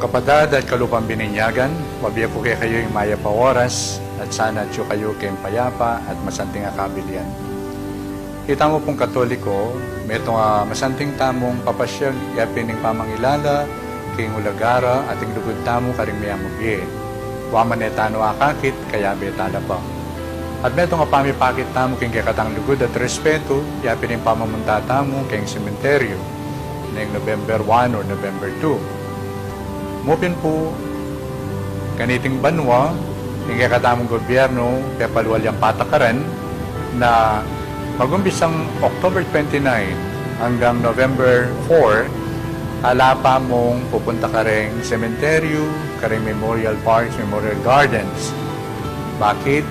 kapadad at kalupang bininyagan, wabiya po kayo yung maya pa oras at sana at kayo kayong payapa at masanting akabilian. Kita mo pong Katoliko, may itong masanting tamong papasyag yapining pamangilala, king ulagara at ing lugod tamo karing mayamubye. Waman etano akakit, kaya betala pa. At may itong pamipakit tamo king kakatang lugod at respeto, yapining pamamunta tamo king sementeryo, ng November 1 or November 2. Mupin po, kaniting banwa, ng katamong gobyerno, pepalwal yung patakaran, na mag-umpisang October 29 hanggang November 4, alapa mong pupunta ka rin cementerio, ka rin memorial parks, memorial gardens. Bakit?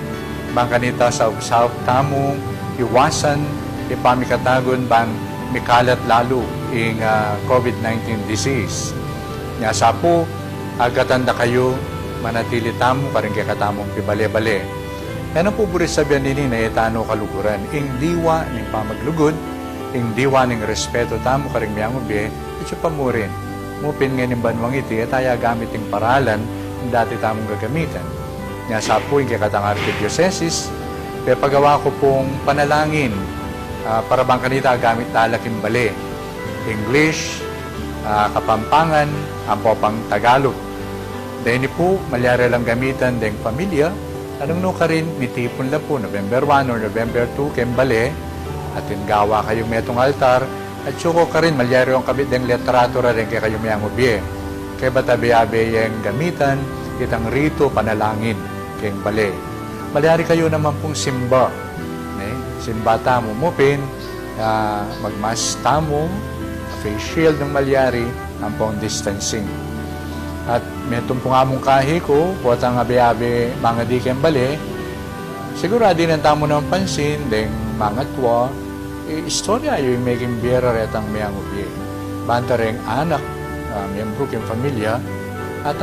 Bang kanita sa usap tamong iwasan, ipamikatagon bang mikalat lalo yung COVID-19 disease. Nga sa po, agatanda kayo, manatili tamo, karing kakatamong pibale-bale. Yan ang po buris sabihan nini na etano kaluguran. Ing diwa ng pamaglugod, ing diwa ng respeto tamo, karing miyangubi, ito pa mo rin. Mupin nga ng banwang iti, etaya gamit ng paralan, yung dati tamong gagamitan. Nga sa po, yung kakatang archidiocesis, kaya pagawa ko pong panalangin, para bang kanita gamit talaking bale. English, Kapampangan, ang popang Tagalog. Dahil po, malyari lang gamitan deng pamilya, anong no ka rin, nitipon lang po, November 1 or November 2, kembale, at gawa kayong metong altar, at suko ka rin, malyari yung kabit deng literatura rin kaya kayong mayang ubye. Kaya batabi-abe yung gamitan, itang rito, panalangin, kayong bale. Malyari kayo naman pong simba. Simba tamo mupin, magmas tamo, face shield ng malyari, ang pong distancing. At may tumpong among kahi ko, potang abe-abe, mga di kembale, sigurado din ang tamo ng pansin, deng mga twa, istorya yung maging biyera retang mayang ubye. Banta rin anak, miyembro kong pamilya, at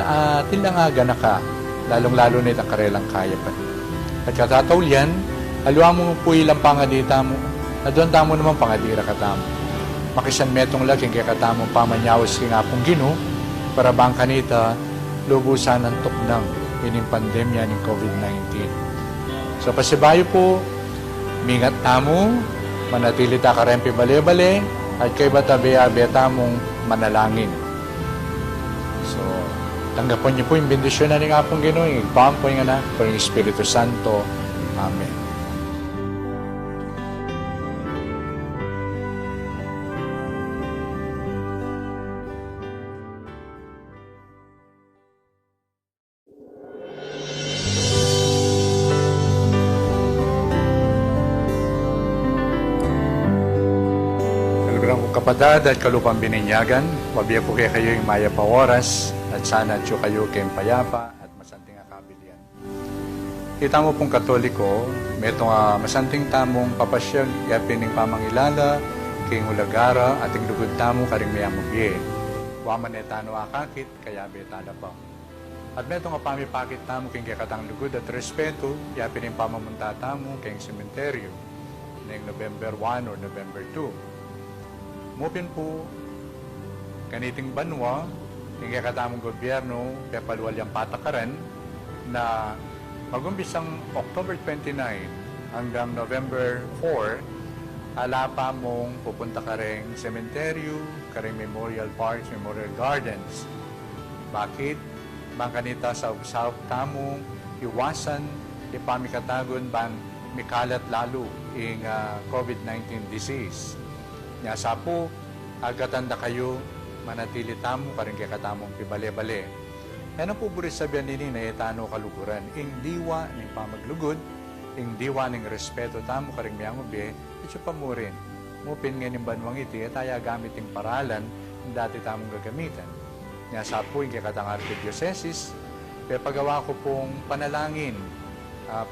tilangaga na ka, lalong-lalo na itang karelang kaya pa. At katatawlian, aluwa mo po ilang pangadita mo, at doon tamo naman pangadira ka tamo. Makisan metong laking kaya katamong pamanyawas king apong gino, para bang kanita, lubusan ng tuknang ining pandemya ng COVID-19. So pasibayo po, mingat tamo, manatili ta karempi bale-bale, at kay batabe-abe tamong manalangin. So, tanggapon niyo po yung bendisyon na ng apong gino, yung igpampo yung anak, por yung Espiritu Santo. Amen. Kapadad at kalupang bininyagan, wabiya po kayo yung maya pa oras at sana at kayo kayong payapa at masanting akabilian. Kita mo pong Katoliko, may itong masanting tamong papasyag yapining pamangilala, king ulagara at ing lugod tamo karing mayamubye. Waman etano akakit, kaya betala pa. At may itong pamipakit tamo king kakatang lugod at respeto, yapining pamamunta tamo king sementeryo, ng November 1 or November 2. Mupin po, kaniting banwa, yung katamong gobyerno, pepalwal yung patakaran, na mag-umpisang October 29 hanggang November 4, alapa mong pupunta ka rin cementerio, ka rin memorial parks, memorial gardens. Bakit? Bang kanita sa usap tamo, iwasan, ipamikatagon bang mikalat lalo yung COVID-19 disease. Nga sa po, agatanda kayo, manatili tamo, karing kakatamong pibale-bale. Yan ang po buris sabihan nini na etano kaluguran. Ing diwa ng pamaglugod, ing diwa ng respeto tamo, karing miyangubi, ito pa mo rin. Mupin nga ng banwang iti, etaya gamit ng paralan, yung dati tamong gagamitan. Nga sa po, yung kakatang archidiocesis, kaya pagawa ko pong panalangin,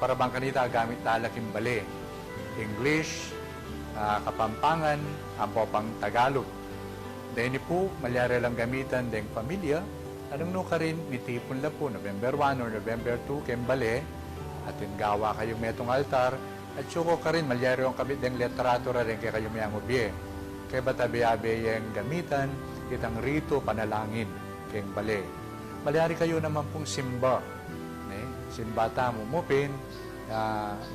para bang kanita gamit talaking bale. English, Kapampangan, ang popang Tagalog. Dahil po, malyari lang gamitan deng pamilya, anong no ka rin, nitipon lang po, November 1 or November 2, kembale, at gawa kayong metong altar, at suko ka rin, malyari yung kabit deng literatura rin kaya kayo mayang ubye. Kaya batabi-abe yung gamitan, itang rito, panalangin, kayong bale. Malyari kayo naman pong simba. Simba tamo mupin,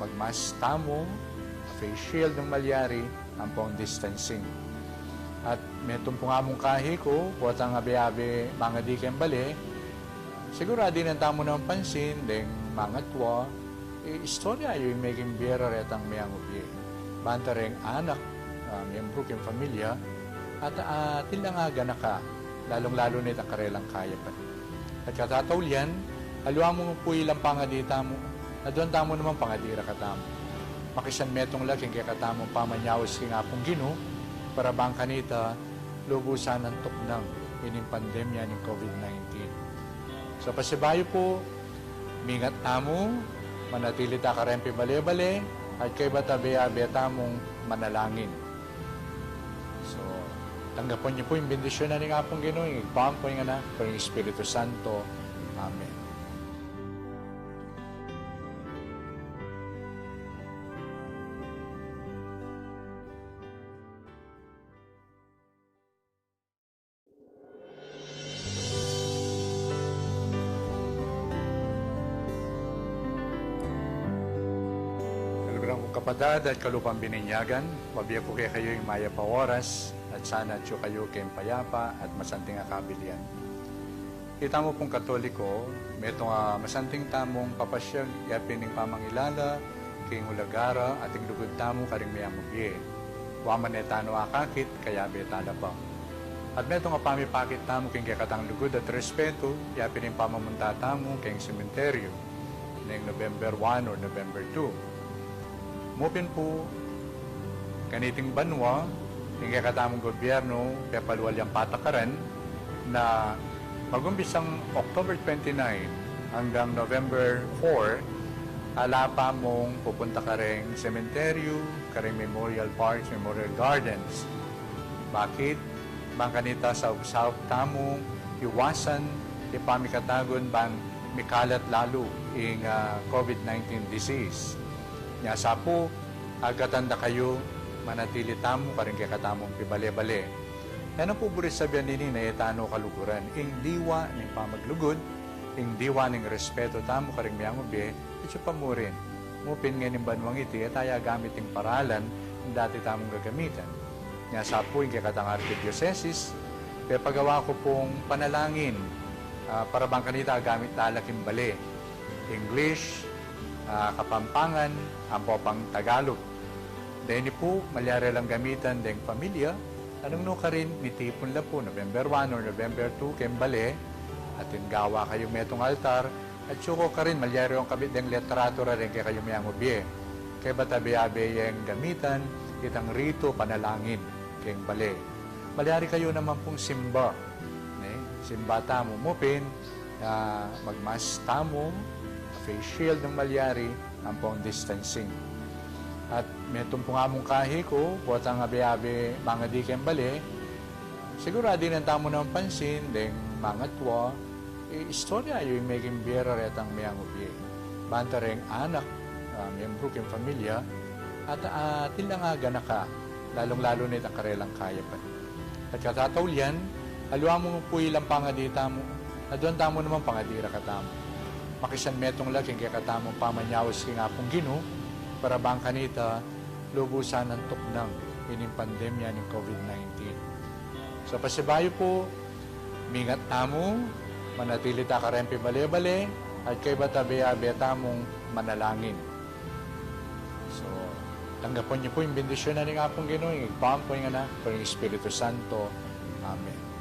magmas tamo, face shield ng malyari, ang pong distancing. At metong pong among kahi ko, buat ang abe-abe mga di kembali, sigurado din ang tamo ng pansin, deng mga tuwa, istorya yung maging biyera retang mayang ubi. Banta rin anak, miyembro kong pamilya, at tilangaga na ka, lalong-lalo nito ang karelang kaya pa. At katatawlian, aluwa mo po ilang pangadita mo, at doon tamo naman pangadira ka tamo. Makisan metong laking kaya katamong pamanyawas king apong gino, para bang kanita, lubusan ng tuknang ining pandemya ng COVID-19. So pasibayo po, mingat tamo, manatili ta karempi bale-bale, at kay batabe-abe tamong manalangin. So, tanggapon niyo po yung bendisyon na ng apong gino, yung ipampo yung anak, pero yung Espiritu Santo. Amen. Kapadad at kalupang bininyagan, wabiya po kayo yung maya pa oras at sana at kayo kayong payapa at masanting akabilian. Kita mo pong Katoliko, metong masanting tamong papasyag yapin ng pamangilala, king ulagara at yung lugod tamo karing mayamubye. Waman etano akakit, kaya betala pa. At metong pamipakit tamo king kakatang lugod at respeto, yapin ng pamamunta tamo king sementeryo, ng November 1 or November 2. Mupin po, kaniting banwa, yung katamong gobyerno, pepaluwal yung patakaran, na mag-umpisang October 29 hanggang November 4, ala pa mong pupunta ka rin sementeryo, ka rin memorial parks, memorial gardens. Bakit? Bang kanita sa usap tamong iwasan, ipamikatagon bang mikalat lalo yung COVID-19 disease. Nyasa po, agatanda kayo, manatili tamo, karing kaya katamong pibale-bale. Yan ang po buris sabihan nini na etano kaluguran. Ing diwa ng pamaglugod, ing diwa ng respeto tamo, karing mayang ubi, ito pa mo rin. Mupin nga ng banwang iti, etaya gamit ng paralan, yung dati tamong gagamitan. Nyasa po, yung kaya katang archidiocesis, kaya pagawa ko pong panalangin, para bang kanita gamit lalaking bale. English, Kapampangan, ang popang Tagalog. Dahil po, malyari lang gamitan ng pamilya, anong no ka rin, mitipon lang po, November 1 or November 2, kembale, at gawa kayo metong altar, at suko ka rin, malyari yung kabit ng literatura rin kaya kayo mayang ubye. Kaya batabi-abe yung gamitan, itang rito, panalangin, kayong bale. Malyari kayo naman pong simba. Simba tamo mupin, magmas tamo, face shield ng malyari, ang pong distancing. At metong pong among kahi ko, buat ang abe-abe mga di kembali, sigurado din ang tamo ng pansin, deng mga tuwa, istorya yung maging biyera retang mayang ubi. Banta rin anak, miyembro kong pamilya, at tilangaga na ka, lalong-lalo nito ang karelang kaya pa. At katatawlian, aluwa mo po ilang pangadita mo, at doon tamo naman pangadira ka tamo. Makisan metong laking kaya katamong pamanyawas king apong gino, para bang kanita, lubusan ng tuknang ining pandemya ng COVID-19. So pasibayo po, mingat tamo, manatili ta karempi bale-bale, at kay batabe-abe tamong manalangin. So, tanggapon niyo po yung bendisyon na ng apong gino, yung ipampo yung anak, pero yung Espiritu Santo. Amen.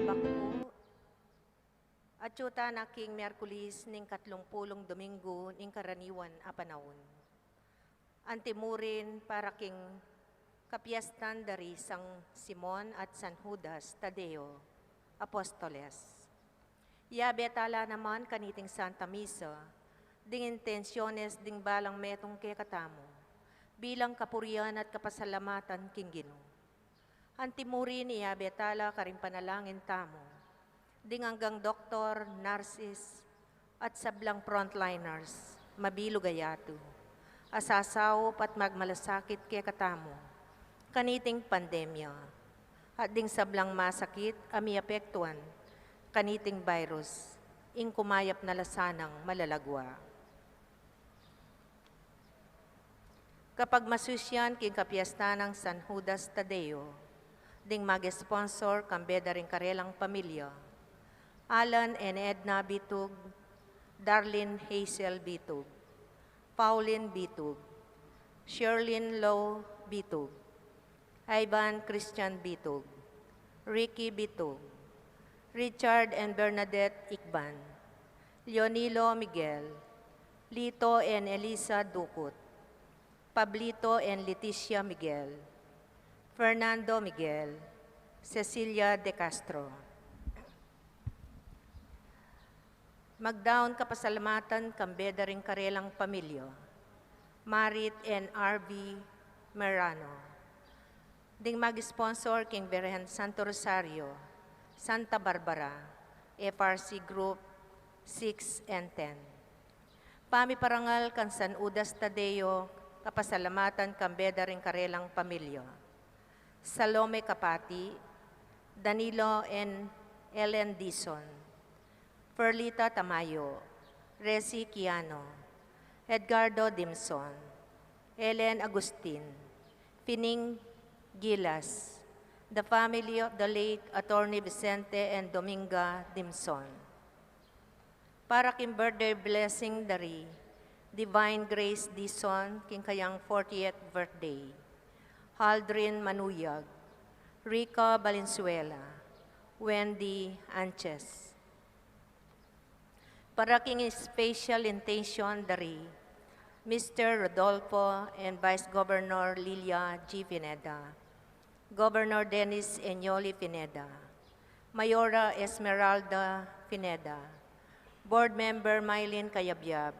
Abako, atyuta na king MIYERKULES ning 30 Domingo ning KARANIWAN a PANAUN. Antimurin para king Cafiestan dari Sang Simon at San Judas, Tadeo, Apostoles. Betala naman kaniting Santa Misa, ding intensyones ding balang metong kekatamo, bilang kapurian at kapasalamatan king Ginoo. Antimurin betala karing panalangin tamo, ding hanggang doktor, nurses, at sablang frontliners, mabilo gayato, asasaw at magmalasakit kaya katamo, kaniting pandemya, at ding sablang masakit ami apektuan, kaniting virus, ing kumayap na lasanang malalagwa. Kapag masusyan king Cafiestan ng San Judas Tadeo, ding mag-sponsor kambeda ring karelang pamilya, Alan and Edna Bitug, Darlene Hazel Bitug, Pauline Bitug, Sherlyn Low Bitug, Ivan Christian Bitug, Ricky Bitug, Richard and Bernadette Ikban, Leonilo Miguel, Lito and Elisa Ducut, Pablito and Leticia Miguel, Fernando Miguel, Cecilia De Castro. Magdaon kapasalamatan kambeda ring karelang pamilya, Marit and R.B. Merano. Ding mag-sponsor king Beren Santo Rosario, Santa Barbara, FRC Group 6 and 10. Pamiparangal kan San Judas Tadeo, kapasalamatan kambeda ring karelang pamilya, Salome Kapati, Danilo and Ellen Dison, Perlita Tamayo, Resi Kiano, Edgardo Dimson, Ellen Agustin, Pining Gilas, the family of the late Attorney Vicente and Dominga Dimson. Para king birthday blessing dari Divine Grace Dison, king kayang 40th birthday, Haldrin Manuyag, Rica Valenzuela, Wendy Anches. Para king special intention dari Mr. Rodolfo and Vice Governor Lilia G. Pineda, Governor Dennis Enyoli Pineda, Mayora Esmeralda Pineda, Board Member Mylene Cayabyab,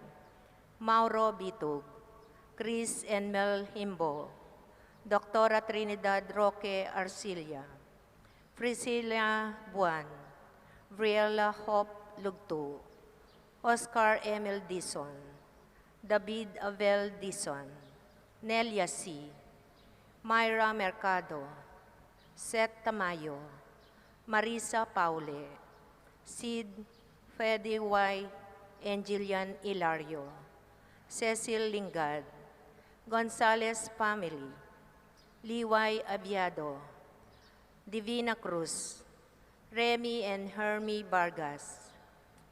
Mauro Bitug, Chris and Mel Himbo, Dr. Trinidad Roque Arcilia, Priscilla Buan, Briella Hope Lugto, Oscar Emil Dison, David Abel Dison, Nelia C., Myra Mercado, Seth Tamayo, Marisa Paule, Sid Fede Y. Angelian Ilario, Cecil Lingad, Gonzales Family, Liway Abiado, Divina Cruz, Remy and Hermie Vargas,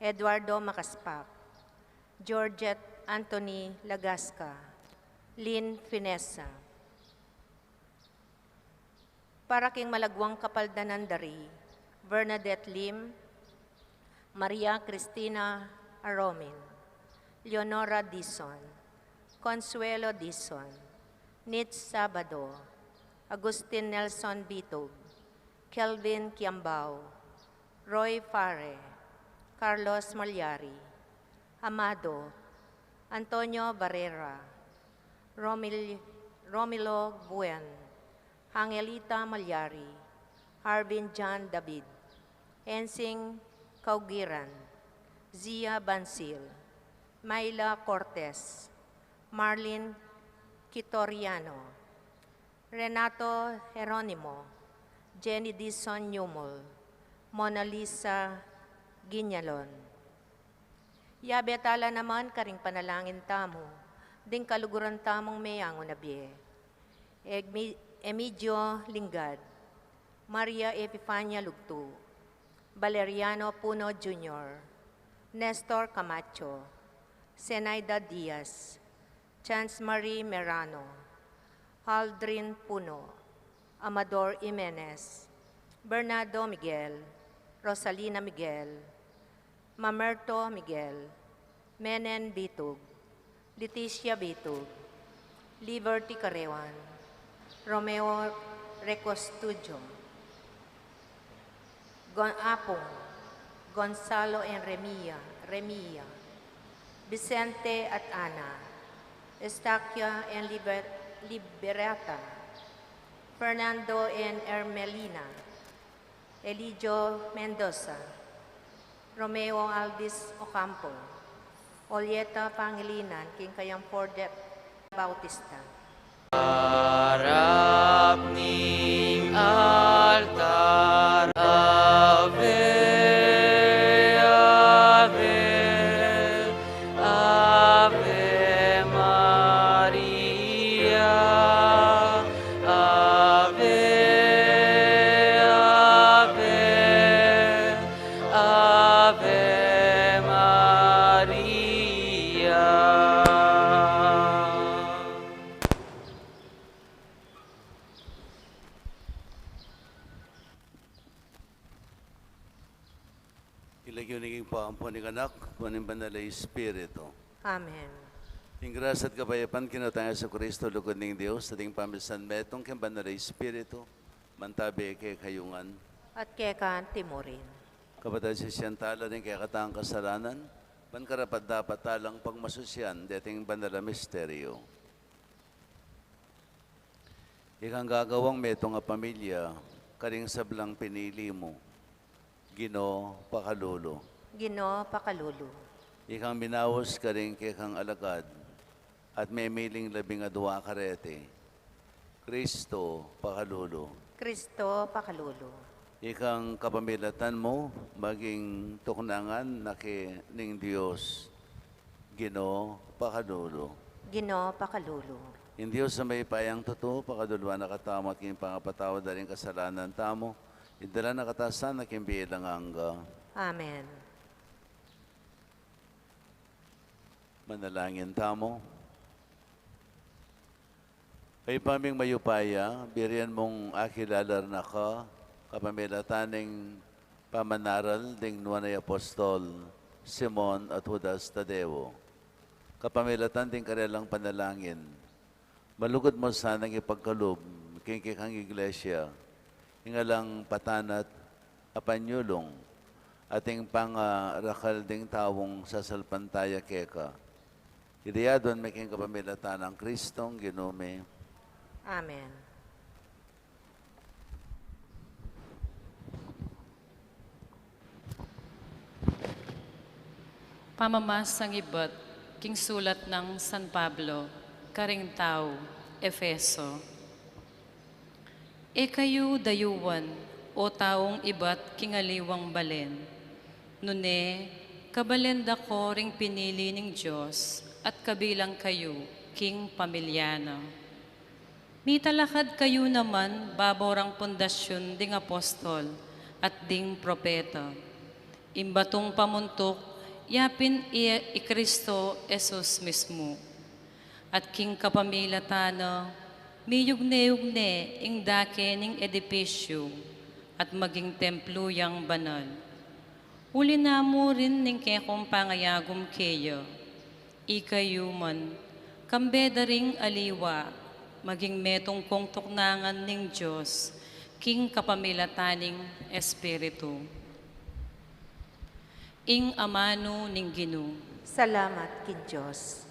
Eduardo Macaspac, Georgette Anthony Lagasca, Lynn Finesa. Para king malagwang kapaldanan dari, Bernadette Lim, Maria Cristina Aromin, Leonora Dison, Consuelo Dison, Nitz Sabado, Agustin Nelson Bitog, Kelvin Kiambao, Roy Fare, Carlos Malyari, Amado, Antonio Barrera, Romilo Buen, Angelita Malyari, Harbin John David, Ensing Kaugiran, Zia Bansil, Mayla Cortez, Marlene Kitoriano, Renato Jeronimo, Jenny Dison Nyumol, Mona Lisa Ginyalon. Betala naman karing panalangin tamo, ding kaluguran tamong mayang unabye. Emidio Lingad, Maria Epifania Lugto, Valeriano Puno Jr., Nestor Camacho, Zenaida Diaz, Chance Marie Merano, Haldrin Puno, Amador Jimenez, Bernardo Miguel, Rosalina Miguel, Mamerto Miguel, Menen Bitug, Leticia Bitug, Liberty Carewan, Romeo Recostudio, Apong, Gonzalo and Remia, Vicente at Ana, Estaquia and Liberata, Fernando and Ermelina, Elijo Mendoza, Romeo Aldis Ocampo, Olieta Pangilinan, King Kayang Pordet Bautista. Harap ning altar, Ave, Ave, Ave Maria, Ave, Ave, Ave Maria. Ilagyo naging paampuan ng anak, kunin banal na Espiritu. Amen. Yung grasya at kapayapan, kinataya sa Kristo, lugod ng Diyos, ating pamisan metong kang banal na Espiritu, mantabi kay kayungan. At kekan timurin. Kapatid si Siyantala rin kaya katang kasalanan, pankarapat dapat talang pagmasusyan, dating banal na misteryo. Ikang gagawang metong nga pamilya, karing sablang pinili mo, Ginoo pakalulu. Ginoo pakalulu. Ikang minawos ka rin kang alagad at may miling 12 karete. Kristo pakalulu. Kristo pakalulu. Ikang kapamilatan mo maging tuknangan na ning Diyos. Ginoo pakalulu. Ginoo pakalulu. In Diyos sa may payang totoo, pakadulwa nakatamo at king pangapatawad na rin kasalanan tamo. Idala na katasan na kimbilang hangga. Amen. Manalangin tamo. Ay paming mayupaya, biriyan mong akilalar na ka, kapamilataning pamanaral ding nuanay Apostol, Simon at Judas Tadeo. Kapamilatan ding karelang panalangin. Malugod mo sanang ipagkalub, kikikang iglesia, hingalang patanat apanyulong, ating pangarakal ding tawong sasalpantaya keka. Idiyadon making kapamilatan ng Kristong ginume. Amen. Pamamasang ibat, king sulat ng San Pablo, karing tao, Efeso. E kayo dayuwan, o taong ibat kingaliwang balen. Nune, kabalenda ko ring pinili ng Diyos, at kabilang kayo, king pamilyana. Mitalakad kayo naman, baborang pundasyon ding apostol, at ding propeta. Imbatong pamuntok, yapin i Kristo Jesus mismo. At king kapamilatana, miyugne-yugne ing dake ning edipisyo at maging templo yang banal. Uli na mo rin ning kekong pangayagom keya. Ikayo man, kambeda ring aliwa, maging metong kong tuknangan ning Diyos, king kapamilataning Espiritu. Ing amano ning Ginu. Salamat kin Diyos.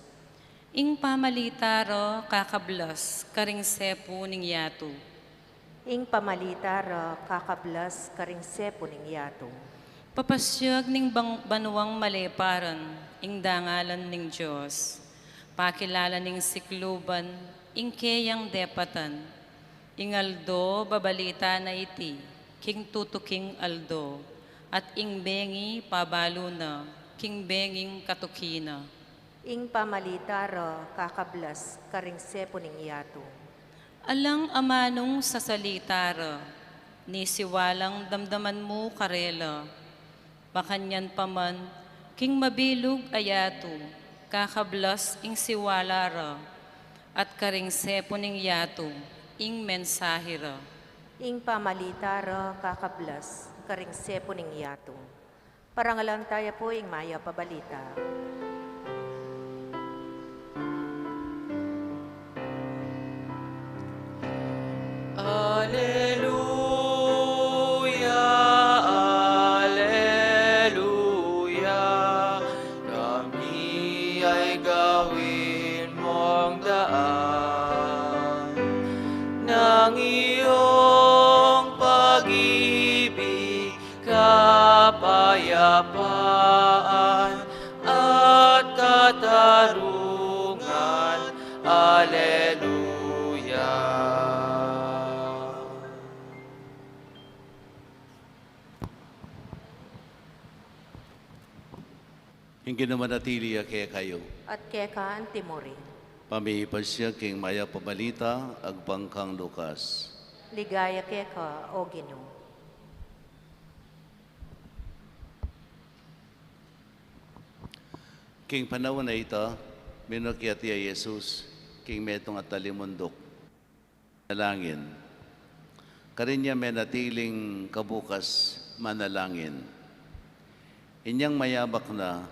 Ing pamalitaro kakablas karing sepo ning yato. Ing pamalitara kakablas karing sepo ning yato. Papasyag ning banuang maleparan, ing dangalan ning Diyos. Pakilala ning sikluban, ing keyang depatan. Ing aldo babalita na iti, king tutuking aldo. At ing bengi pabalo na, king benging katukina. Ing pamalitara kakablas karing sepo ning yato. Alang amanong sa salitara, ni siwalang damdaman mo karela. Makanyan paman, king mabilog ayato, kakablas ing siwalara, at karing sepo ning yato, ing mensahira. Ing pamalitara kakablas karing sepo ning yato. Parangalan tayo po ing maya pabalita. Alleluia, Alleluia, kami ay gawin mong daan ng iyong pag-ibig, kapayapaan at katarungan. Alleluia. Yung ginamanatili kaya kayo. At keka ang timori. Pamihipasya king maya pabalita, agpangkang Lukas. Ligaya keka o Ginoo. King panahon na ito, minukyat ya Jesus, king metong at talimundok. Nalangin. Karinya menatiling kabukas manalangin. Inyang mayabak na,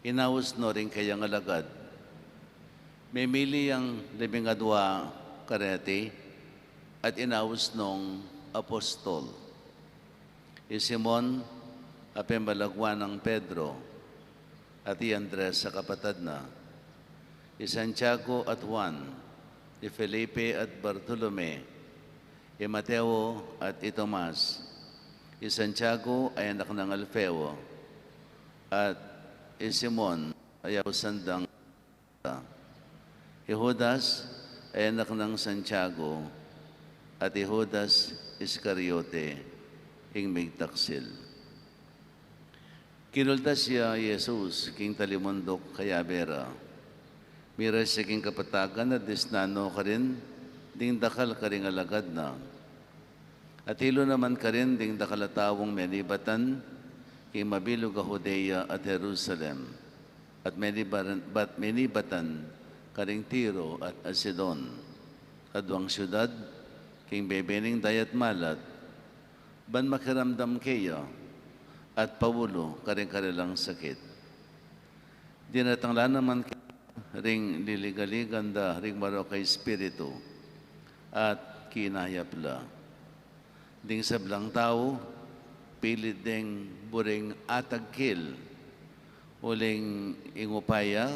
inaus no rin kayang alagad. Memili ang 12 karete at inaus nung Apostol. Simon, apembalagwan ng Pedro, at Andres sa kapatid na. Santiago at Juan, Felipe at Bartolome, Mateo at Tomas. Santiago ay anak ng Alfeo, at Simon ay sandang. Judas ay anak ng Santiago, at Judas Iscariote, ing migtaksil. Kinultas siya Jesus, king talimundok kaya bera. Mira siya king kapatagan at disnano ka rin, ding dakal ka rin alagad na. At hilo naman ka rin, ding dakalatawong menibatan, king mabilog a Judea at Jerusalem. At menibatan ka rin Tiro at Sidon. Adwang syudad, king bebening dayat malat, ban makiramdam kaya, at Paulo karing-karilang sakit. Dinatanglan naman ring liligaliganda ring maro kay Espiritu at kinayapla. Ding sablang tao, pilit ding buring atagkil, uling ingupaya,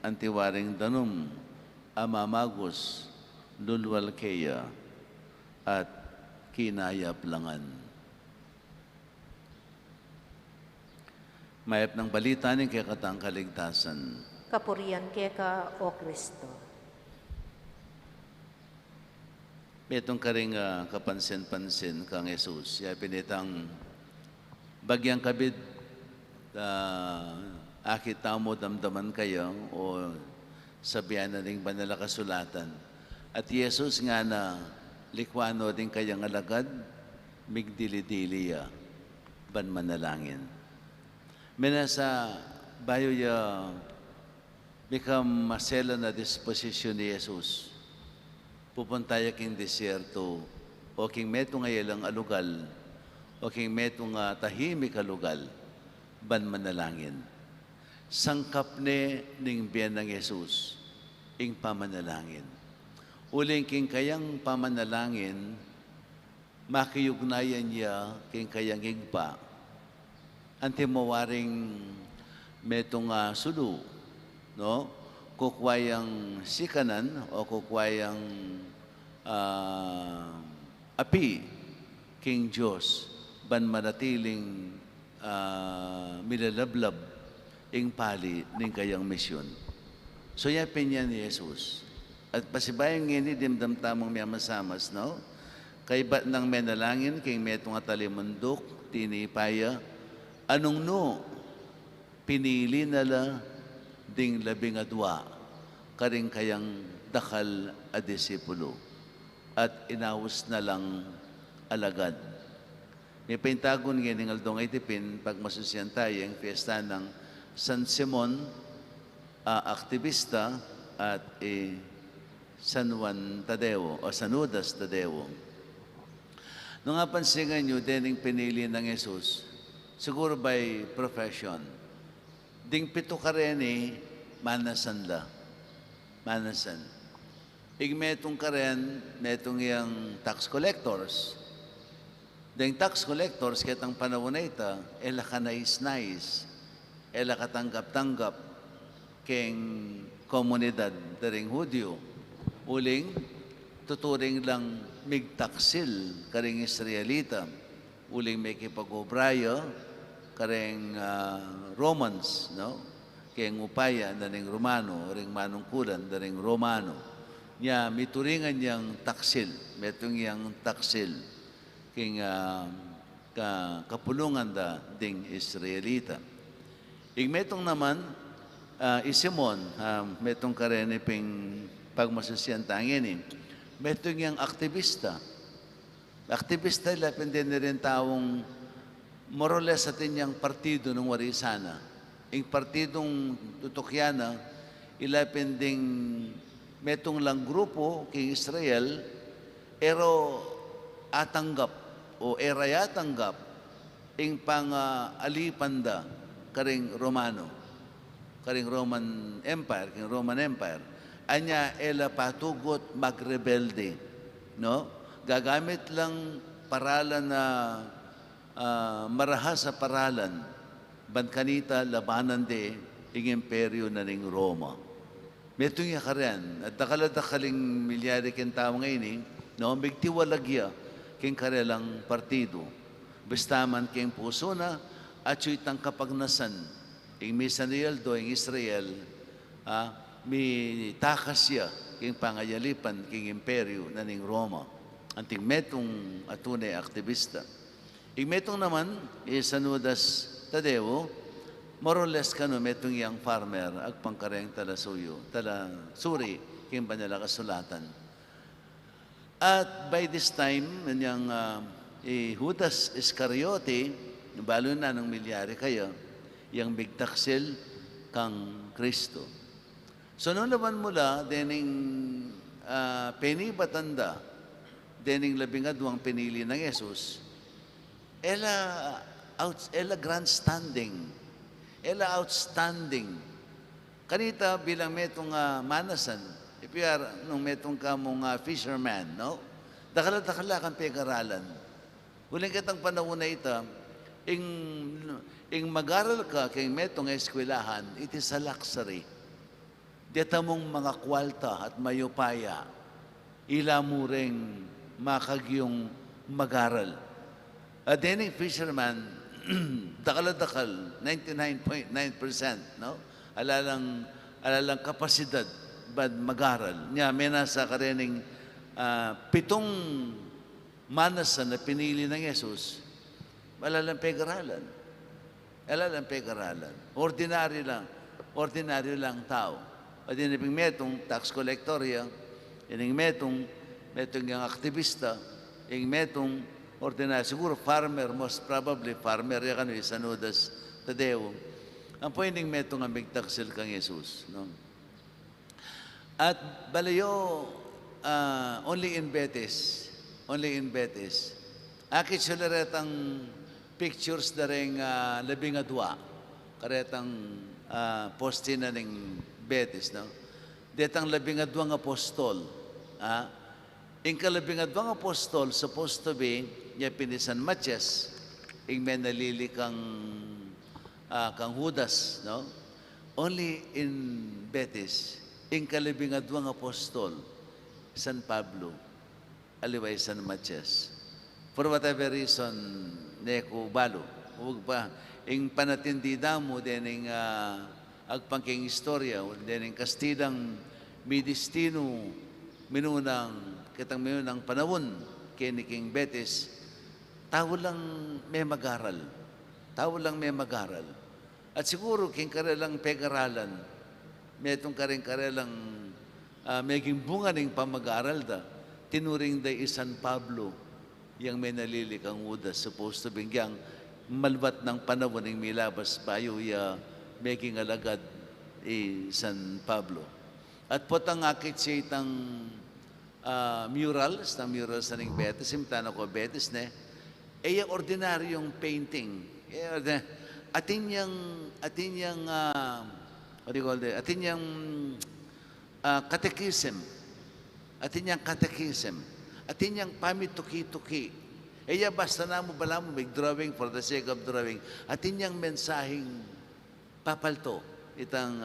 antiwaring danum, amamagos, lulwal kaya, at kinayaplangan. Mayap ng balita ng kaya katang kaligtasan. Kapurian keka o Kristo. Metong karing kapansin-pansin kang Jesus. Ya pinitang bagyang kabid akit tamo damdaman kayo o sabihan na ring banala kasulatan. At Jesus nga na likwano din kayang alagad, migdili-dili ban manalangin. Mena sa bayo ya become masela na disposisyon ni Jesus. Pupunta ya king desierto o king meto nga ilang alugal o king meto nga tahimik alugal ban manalangin. Sangkap ni ning biyan ng Jesus ing pamanalangin. Uling king kayang pamanalangin makiyugnayan niya king kayang higpa. Ante mawaring metong sudu, no? Kukwayang sikanan o kukwayang api king Diyos ban manatiling milalablab ing pali ning kayang misyon. So yapin niya ni Jesus. At pasibayang ngini dimdam tamang miyamasamas, no? Kay ba't nang menalangin king metong atalimundok, tinipaya, anong no, pinili nala ding 12 karing kayang dakal a disipulo at inawas na lang alagad. May paintagon ngayon ng aldong itipin pag masusyan tayo ang fiesta ng San Simon, aktivista at San Juan Tadeo o San Judas Tadeo. Nung napansingan nyo, dining pinili ng Jesus, siguro by profession. Ding pito ka rin manasan la. Manasan. Metong ka rin, metong yung tax collectors. Ding tax collectors, kitang panahon na ita, ka nais-nais, katanggap-tanggap, keng komunidad daring Hudyo. Uling, tuturing lang migtaksil karing Israelita. Uling may kipag-obrayo, karing Romans, no? Keng upaya daring Romano, ring manungkulan daring Romano. Nya mituringan yang taksil, metong yang taksil, keng kapulungan da ding Israelita. Metong naman, isimon, metong kareniping pagmasusiyantangin metong yung aktivista. Aktivista, lapin din rin taong more or less atin yung partido ng warisana. Yung partidong tutukyana, ilapin ding metong lang grupo king Israel, ero atanggap o erayatanggap ing pang-alipanda karing Romano, karing Roman Empire, king Roman Empire. Anya patugot magrebelde, no? Gagamit lang paralan na marahas sa paralan, bankanita labanan de ing imperyo na ning Roma. Metong yakaren, at dakaladaling milyari ken tao ngayon, no? Bigtiwalagya king karelang partido. Bastaman king puso na, at siya'y tangkapagnasan, ing misaniyal do ing Israel, may takas siya king pangayalipan king imperyo na ning Roma. Anting metong atunay aktivista. Metong naman, sa Judas Tadeo, more or less kano metong yang farmer, agpangkareng talasuyo, talasuri, king banala kasulatan. At by this time, yung Judas Iscariote, balo na ng milyari kayo, yung bigtaksil kang Kristo. So noon naman mula, dening penibatanda, dening 12 pinili ng Jesus, ela grandstanding, ela outstanding. Kanita bilang metong manasan, if you are nung metong ka mong fisherman, no? Dakala kang pag-aralan. Huling kitang panahon na ita, ing mag-aral ka kay metong eskwelahan, it is a luxury. Deta mong mga kwalta at mayupaya, ila mo ring makagyong mag-aral. At dening fisherman, dakal, 99.9%, no? Alalang kapasidad, bad mag-aral. Nya, may nasa karening 7 manasan na pinili ng Jesus, alalang pag-aralan. Alalang pag-aralan. Ordinary lang tao. At iniping metong tax collector yan, metong yung aktivista, metong ordinary, siguro farmer, most probably farmer, yan sa Judas Tadeo. Ang pwedeng metong amig taksil kang Jesus. No? At balayo, only in Betis. Akit sila retang pictures na rin 12, karetang poste na ning Betis, no? Detang 12 apostol. Ing ka-12 apostol, supposed to be, niya pinisan Matches, ing may nalili kang Judas, no? Only in Betis, ing ka-12 apostol, San Pablo, aliway San Matches. For whatever reason, neko balo, huwag pa, ing panatindida mo, dening agpangking istorya, dening Kastilang midistino, minunang panahon, kiniking Betis, tao lang may mag-aral. At siguro, king karelang pag-aralan, metong karelang maging bunga ng pamag-aral da, tinuring da San Pablo, yang may nalilikang Judas, supposed to be yang malbat ng panahon ng milabas bayo ya making alagad San Pablo. At potang akit siya itang murals na ning betes, simtana ko betes ne, ordinaryong painting. Atin yang, what do you call that? Atin yang catechism. Atin yang catechism. Atin yang pamituki-tuki. Basta na mo bala mo, may drawing for the sake of drawing. Atin yang mensaheng papalto. Itang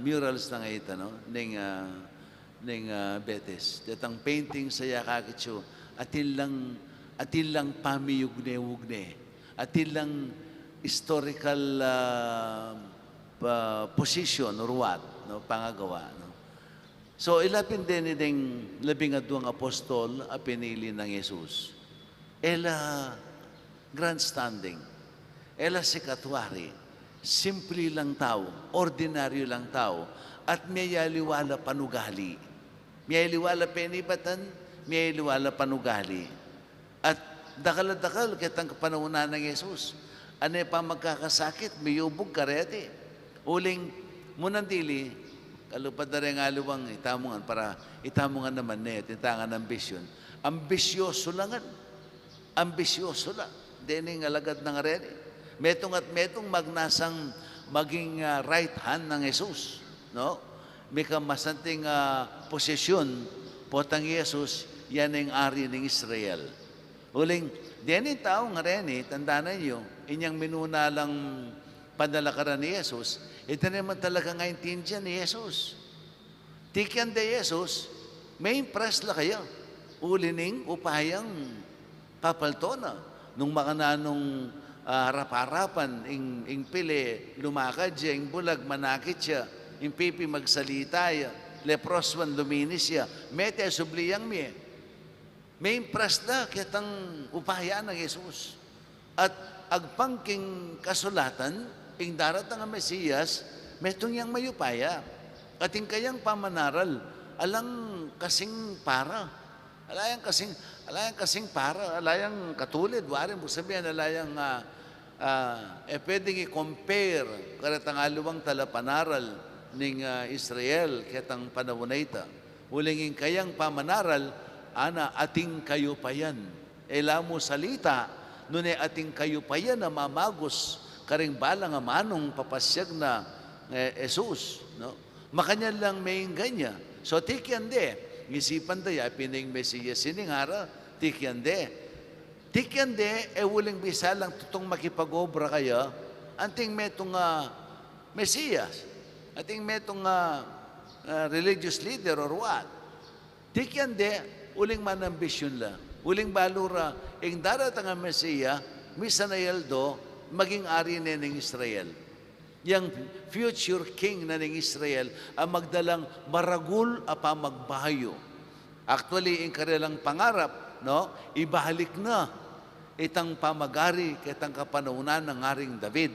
murals na nga ito, no? Ning betes. Itang painting sa yakakitso. Atin lang pamiyugne-wugne. Atin lang historical position or what, no? Pangagawa, no? So, ilapin din itong 12 apostol a pinili ng Jesus. Ela grandstanding. Ela sikatwari. Simple lang tao. Ordinaryo lang tao. At may yaliwala panugali. May yaliwala penibatan, may yaliwala panugali. At dakal-dakal kitang kapanaunan ng Jesus. Ano pa magkakasakit, may ubog karete. Uling munandili, kalupad na rin aluwang itamungan para itamungan naman itangan ambisyon. Ambisyoso langan. Ambisyoso lang. Dining alagad ng arene. Metong magnasang maging right hand ng Jesus. No? May kamasanting posisyon potang Jesus, yan ang ari ng Israel. Uling, dining tao nga rin tandaan nyo, inyang minuna lang padalakaran ni Jesus, ito naman talaga nga intindihan ni Jesus. Tikyan de Jesus, may impress la kayo. Ulining upayang papalto na. Nung makananong harap-harapan, ing pili, lumakad siya, ing bulag, manakit siya, ing pipi magsalita siya, leproswan luminis siya, mete subliyang miye. May impress na kitang upaya ng Jesus. At agpangking kasulatan, ing daratang ang Mesiyas, metong yang mayupaya. At ing kayang pamanaral, alang kasing para. Alayang kasing para, alayang katulid, warin mo sabihin, alayang pwedeng i-compare karatang aluwang talapanaral ning Israel ketang panahon na ita. Ulingin kayang pamanaral, ana ating kayupayan. Ela mo salita, nune ating kayupayan na mamagos karing balang nga manong papasyag na Jesus, no? Makanya lang may ganya. So tikyan de, ngisipan daya pining Mesiyas siningara, tikyan de. Tikyan de, uling bisa lang tutong makipag-obra kaya, anting metong Mesiyas, anting metong religious leader or what. Tikyan de, uling manambisyon la. Uling balura, ing daratang ang Mesiya, misanayaldo, maging ari na ng Israel. Yang future king na ng Israel ang magdalang maragul apa magbahayo. Actually, in kanilang pangarap, no, ibahalik na itang pamagari kitang kapanahunan ng aring David.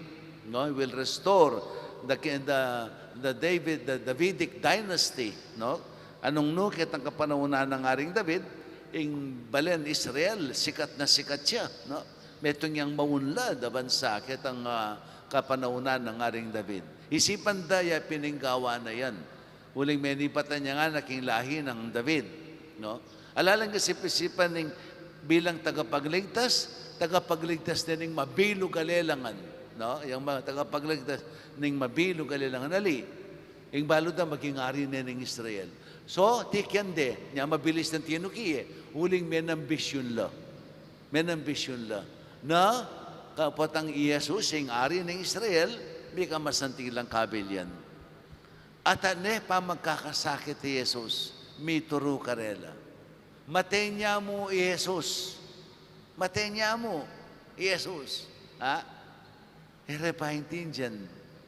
No, he will restore the Davidic dynasty. No, anong no kitang kapanahunan ng aring David, ing balen Israel, sikat na sikat siya. No, metong yang maunlad a bansa kitang kapanahunan ng aring David. Isipan daya pininggawa na yan. Uling menipatan niya nga naking lahi ng David. No? Alalang kasip-isipan ng bilang tagapagligtas na ning mabilog alelangan. No? Yung mga tagapagligtas ning mabilog alelangan. Ali, yung balod na maging ari na ng Israel. So, tikyan de, niya mabilis ng tinuki uling menambisyon la. Menambisyon la. Na kapatang Iyesus, yung ari ng Israel, may kamasantilang kabilyan. At ane pa magkakasakit ni Iyesus, may turo karela. Matenya mo, Iyesus. Matenya mo, Iyesus. Ha? Erepahintin dyan,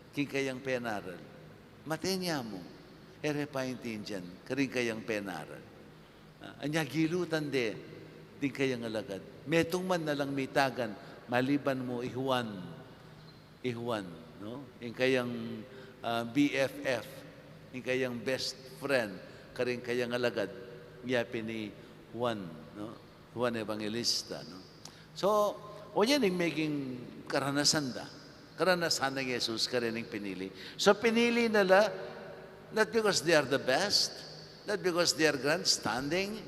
king kayang penaral. Matenya mo, erepahintin dyan, karing kayang penaral. Anya gilutan de, din kayang alagad. Metong man na lang mitagan, maliban mo ihuan, no? Yung kayang BFF, yung kayang best friend, karing kayang alagad, yapi ni Juan, no? Juan Evangelista, no? So, o yan yung making karanasan da. Karanasan ng Jesus, karining pinili. So, pinili nila, not because they are the best, not because they are grandstanding.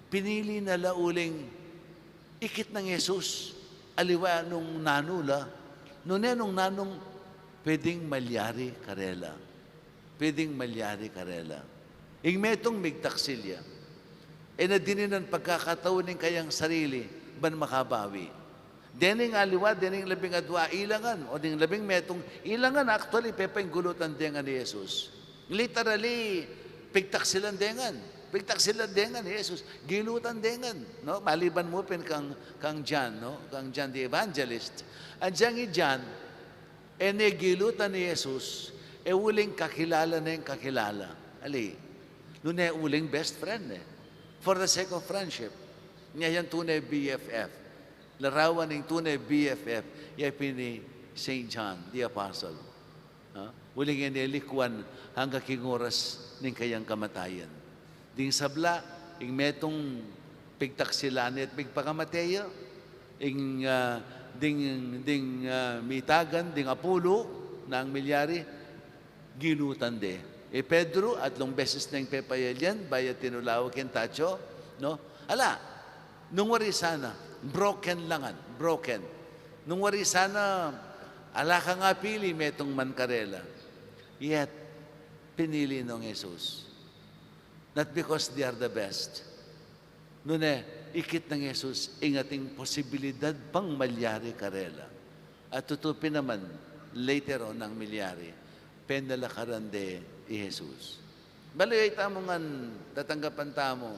Pinili na lauling ikit ng Jesus. Aliwa nung nanula, nung nanong pwedeng malyari karela. Pwedeng malyari karela. Ing metong migtaksilya. Na dininan pagkakataon ng kayang sarili, ban makabawi. Dening aliwa, dening labing adwa, ilangan. O ding labing metong, ilangan actually, pepeng gulutan dengan ni Jesus. Literally, pigtaksilan dengan. Pigtaksilan dengan ni Jesus. Gilutan dengan. No? Maliban mo pen kang John, no? Kang John the Evangelist. Andiyan ni John, gilutan ni Jesus, uling kakilala na yung kakilala. Ali, noon uling best friend for the sake of friendship. Niya yan tunay BFF. Larawan ng tunay BFF, yapi ni St. John, the Apostle. Uling yan ilikwan hanggang kingoras ng kayang kamatayan. Ding sabla, ing metong pigtaksilan at pigpakamataya, ing mitagan, ding apulo na ang milyari, gilutan de. Pedro, at long beses na yung pepayal yan, bayat tinulaw ken tacho, no? Ala, nung wari sana, broken langan, broken. Nung wari sana, ala ka nga pili, metong mankarela. Yet, pinili ng Jesus. Not because they are the best. Noon ikit ng Jesus, ingating posibilidad pang malyari karela. At tutupin naman, later on, ang milyari, penalakaran de Jesus. Baloy tamongan tatanggapan tamo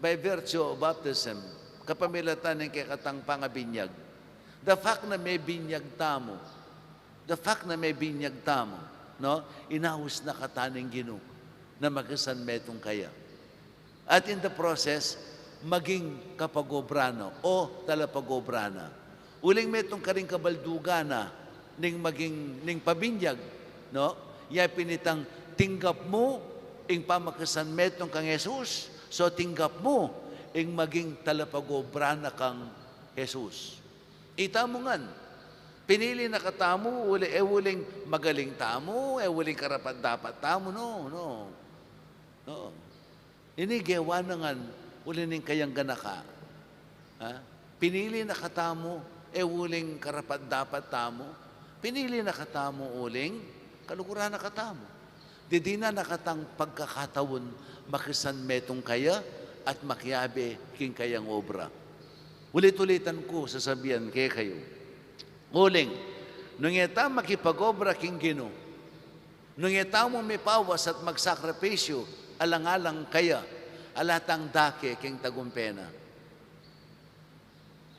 by virtue of baptism, kapamilatan ng kekatang pangabinyag. The fact na may binyag tamo, no? Inahus na kataning Ginoo na magasan metong kaya. At in the process, maging kapagobrano o talapagobrana. Uling metong karing kabaldugana ning pabinyag, no? Ya pinitang tinggap mo ing pamakasan metong kang Jesus. So tinggap mo ing maging talapagobrana kang Jesus. Itamungan, pinili na katamo, uling magaling tamo, uling karapat dapat tamo, no. Inigewa na nga, uling kayang ganaka. Pinili na katamo, uling karapat dapat tamo. Pinili na katamo, uling kalukuran na katamo. Di na nakatang pagkakataon makisan metong kaya at makiabe king kayang obra. Ulit-ulitan ko sasabihan kay kayo. Uling, nung ita makipag-obra king Ginoo, nung ita mo may pawas at magsakripisyo, alang-alang kaya, alatang dake king tagumpena.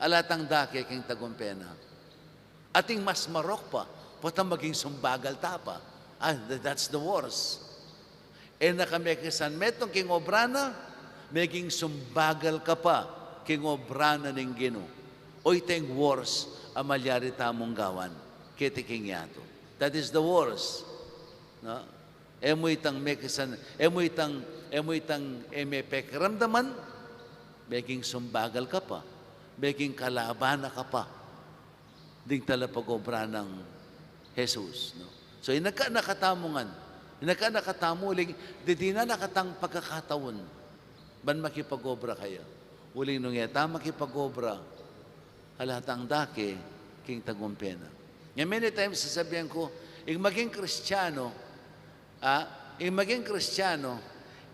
Alatang dake king tagumpena. Ating mas marok pa, potang maging sumbagal tapa. That's the worst. Nakamekisan metong king obrana, maging sumbagal ka pa king obrana ng Ginoo. Oy teng worst amalyari tamong gawan. Kitiking yato. That is the worst. No? Emuitang mekisan, emuitang emepekramdaman, maging sumbagal ka pa, maging kalabana ka pa, ding talapag-obra ng Jesus. No? So, nakatamungan, nakatamuling, di na nakatang pagkakataon, ban makipag-obra kaya. Uling nung yata makipag-obra, halatang dake, king tagumpena. Nga many times sasabihan ko, maging Kristiyano,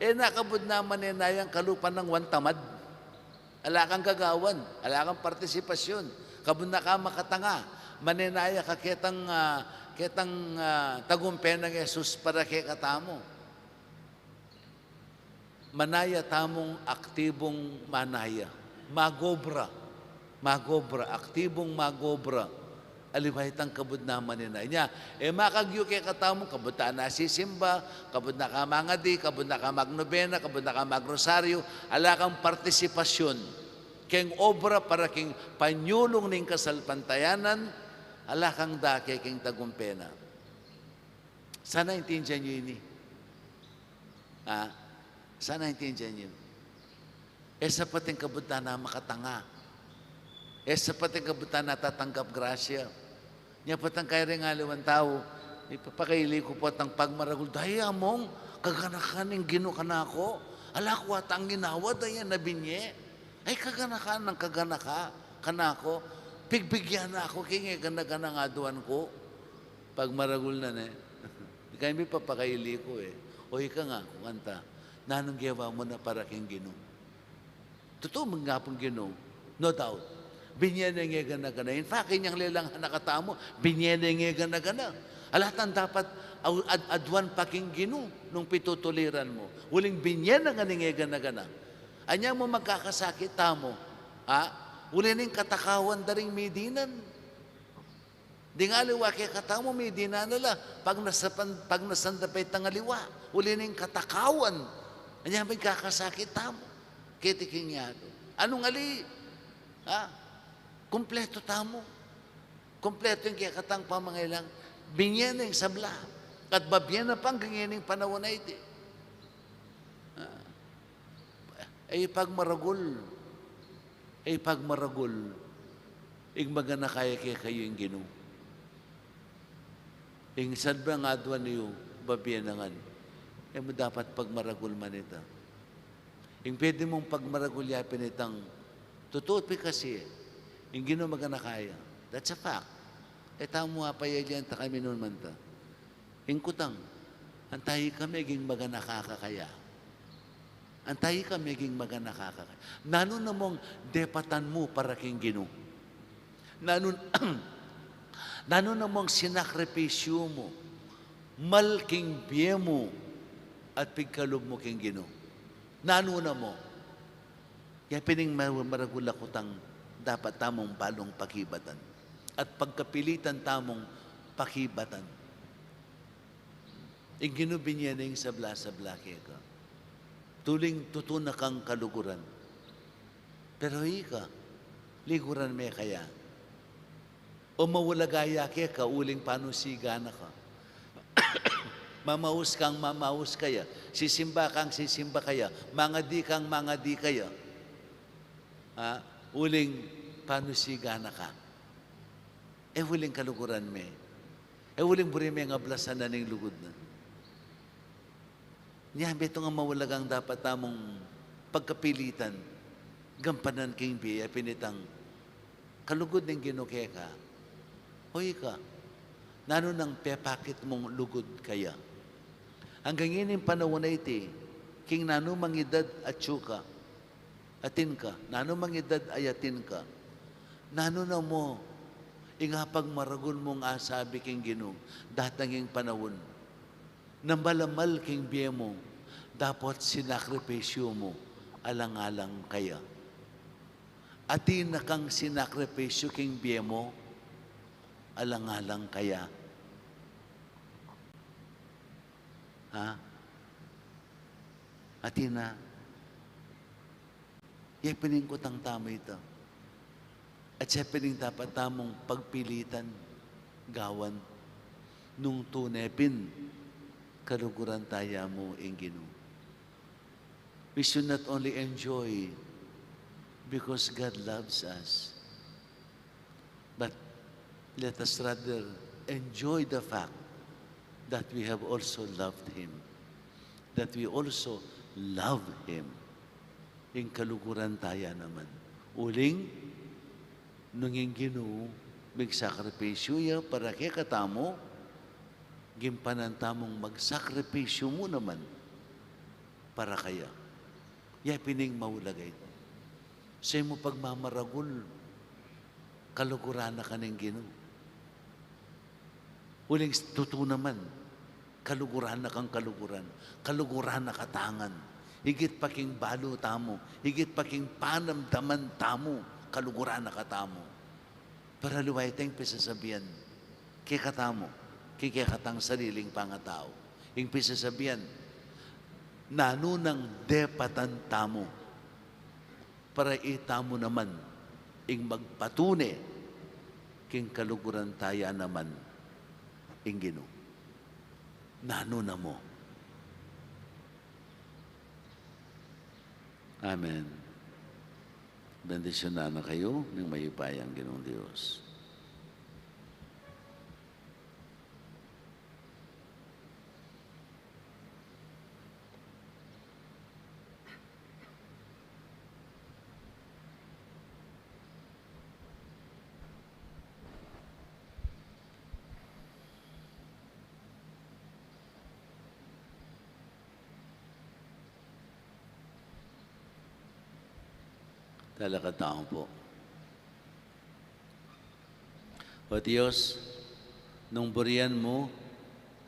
nakabud naman nayang kalupan ng wantamad. Ala kang gagawan, ala kang partisipasyon, kabud na ka makatanga, maninaya ka ketang tagumpena ng Jesus para kay katamo. Manaya tamong aktibong manaya. Magobra, aktibong magobra. Alibay tang kabud naman niya. Makagyo kay katamo, kabud na nasisimba, kabud na ka mangadi, kabud na ka magnobena, kabud na ka magrosaryo, ala kang partisipasyon. Keng obra para king panyulong ning kasalpantayanan, ala kang dake king tagumpena. Sana intindihan nyo ini. Sana intindihan nyo. Sapat yung kabutan na makatanga. Sapat yung kabutan na tatanggap grasya. Niya patang kaya rin aliwan tao, ipapakaili ko po at ang pagmaragul, dahil among kaganakan ng Ginoo kanako. Ala ko at ang ginawa dayan na binye. Ay kaganakan ng kaganaka kanako. Pigbigyan na ako kaya ganda-ganda nga duwan ko. Pag maragul na kaya may papakaili ko O ika nga, kung kanta, nanong gawa mo na para kang Ginoo. Totoo mga pong Ginoo. No doubt. Binye na nga gana-gana. In fact, kanyang lilang nakatamo, binye na nga gana-gana. Alatan dapat adwan pa king Ginoo nung pitutuliran mo. Uling binye na nga gana-gana. Anya mo magkakasakit tamo. Uli ning katakawan daring midinan. Di nga liwa kaya katamo midinan nila. Pag nasandapay tangaliwa, uli ning katakawan. Anya magkakasakit tamo. Kitiking yado. Anong ali? Kompleto tamo. Kompleto yung kaya katang pamangailang. Binyan ng sabla. At babyan na pang ganyaning panahon na iti. Ay pagmaragul. Igmagana kaya kayo yung Ginoo. Ing sadba nga adwan niyo, babiyanangan. Mo dapat pagmaragul man ito. Ing pwede mong pagmaragul yapin itang, totoo kasi, yung Ginoo magana kaya. That's a fact. Tamo nga payalian ta kami noon man ta. Ing kutang, antahi kami ging magana kakakaya. Antahi kami ging magana kakakaya. Nano na mong depatan mo para king Ginoo. Nano na mong sinakripisyo mo, malking biye mo, at pigkalog mo king Ginoo. Nano na mo. Kaya pining maragula kutang dapat tamong balong pakibatan. At pagkapilitan tamong pakibatan. Iginubi niya na yung sabla-sabla ka. Tuling tutuna kang kaluguran. Pero ika, liguran may kaya. O mawalagaya ka, uling panusiga na ka. Mamaus kang mamaus kaya. Sisimba kang sisimba kaya. Mga di kaya. Uling panusiga na ka. Huling kaluguran me. Huling buri me nga blasan na ning lugod na. Niya, beto nga mawalagang dapat tamong pagkapilitan. Gampanan king biya, pinitang kalugod ng ginukeka. Hoy ka, nano nang pepakit mong lugod kaya. Hanggang yun yung panahon na iti, king nano mangidad at syuka, atin ka, nano mangidad ayatin ka, nano na mo, ingapag maragon mong asabi king Ginoo, datanging panahon, nambalamal king biye mo, dapat sinakripisyo mo, alang-alang kaya. Atin na kang sinakripisyo king biye mo, alang-alang kaya. Atin na, ipining ko tang tama ito. At siya pining dapat tamong pagpilitan, gawan, nung tunepin, kaluguran taya mo ing Ginoo. We should not only enjoy because God loves us, but let us rather enjoy the fact that we have also loved Him, that we also love Him. Ing kaluguran taya naman. Uling, nunging Ginoo, magsakripisyo ya para kay katamo, gimpanan tamong magsakripisyo mo naman para kaya. Ya pining maulagay. Sa mo pagmamaragul, kaluguran na ka ng Ginoo. Uling tuto naman, kaluguran na kang kaluguran, kaluguran na katangan, higit pa king balo tamo, higit pa king panamdaman tamo, kaluguran na katamo. Para luway tayong pisasabihan, kikatamo, kikatang sariling pangatao. Yung pisasabihan, nanunang depatan tamo, para itamo naman, ing magpatune, king kaluguran taya naman, ing Ginoo. Nanuna mo. Amen. Bendisyon na kayo ng mayupayang Ginoong Diyos. Talakad taong po. O Diyos, nung burian mo,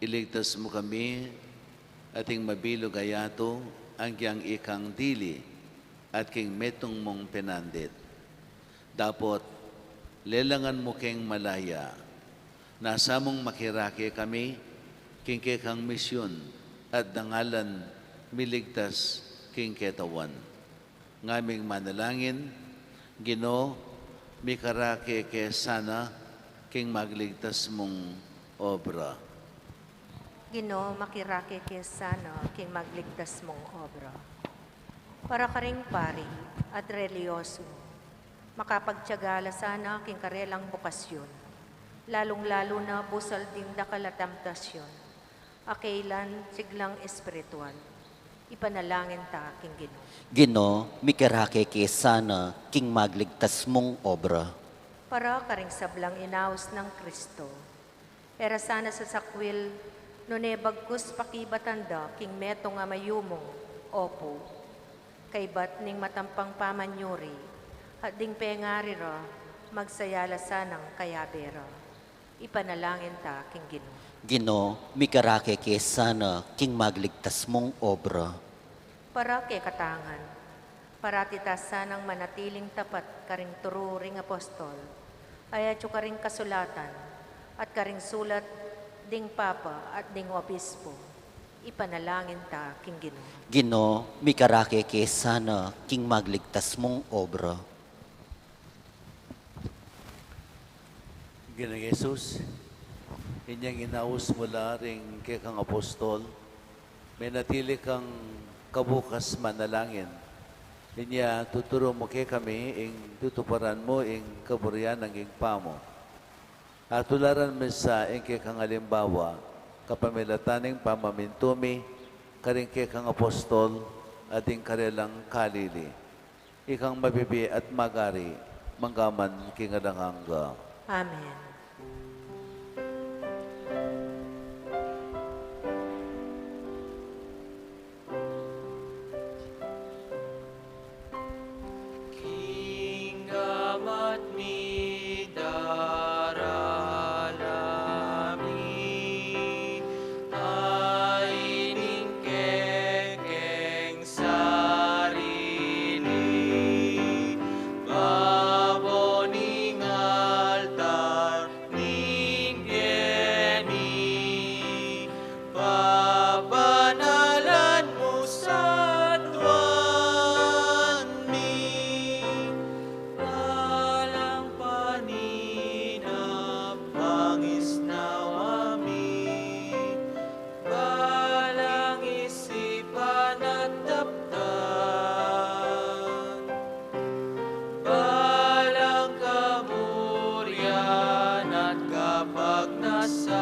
iligtas mo kami ating mabilog ayato ang kiyang ikang dili at king metong mong penandit. Dapot, lelangan mo keng malaya, nasa mong makirake kami, king kekang misyon at dangalan miligtas king ketawan. Ngaming manalangin, Ginoo, mikarake ke sana, king magligtas mong obra. Ginoo, makirake kesana, king magligtas mong obra. Para karing pari at relyoso, makapagtiyagala sana king karelang bukasyon, lalong-lalo na busal ding dakalatamtasyon, akailan siglang espiritual, ipanalangin ta king Ginoo. Ginoo, mikarake kesana, king magligtas mong obra. Para karing sablang inaos ng Kristo, era sana sa sakwil, nune bagkus pakibatanda king meto nga mayumong, opo, kay bat ning matampang pamanyuri, at ding pengarira, magsayala sanang kayabera. Ipanalangin ta king Ginoo. Ginoo, mikarake kesana, king magligtas mong obra. Para kay katangan, para tita sanang manatiling tapat karing tururing apostol, ay atyo karing kasulatan, at karing sulat ding papa at ding obispo. Ipanalangin ta king Ginoo. Ginoo, mikarake kesana, king magligtas mong obra. Ginang Jesus, inyang inaus mula ring kekang apostol, may natili kang kabukas manalangin. Inya tuturo mo kay kami, ing tutuparan mo, ing kaburian ng ing pamo. At tularan mo sa ing kekang alimbawa, kapamilataning pamamintumi, karing kekang apostol, at ing karelang kalili. Ikang mabibi at magari, manggaman kingadanganga. Amen. Kingdom at me daralami, ay ningkekeng sarili, baboning altar ning bieni, babanalan mo sa tuwan mi, alang paninap bangis nawami, balang isipan at tapdan, balang kamurian at kapagnasan,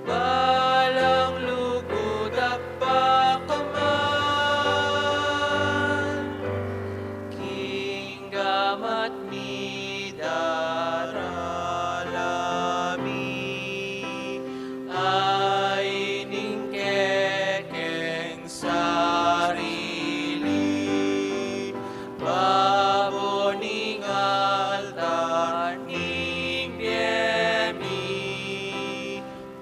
balang lugod at pakaman, kingdom at me daralami, ay ningkekeng sarili, baboning altar ning biemi,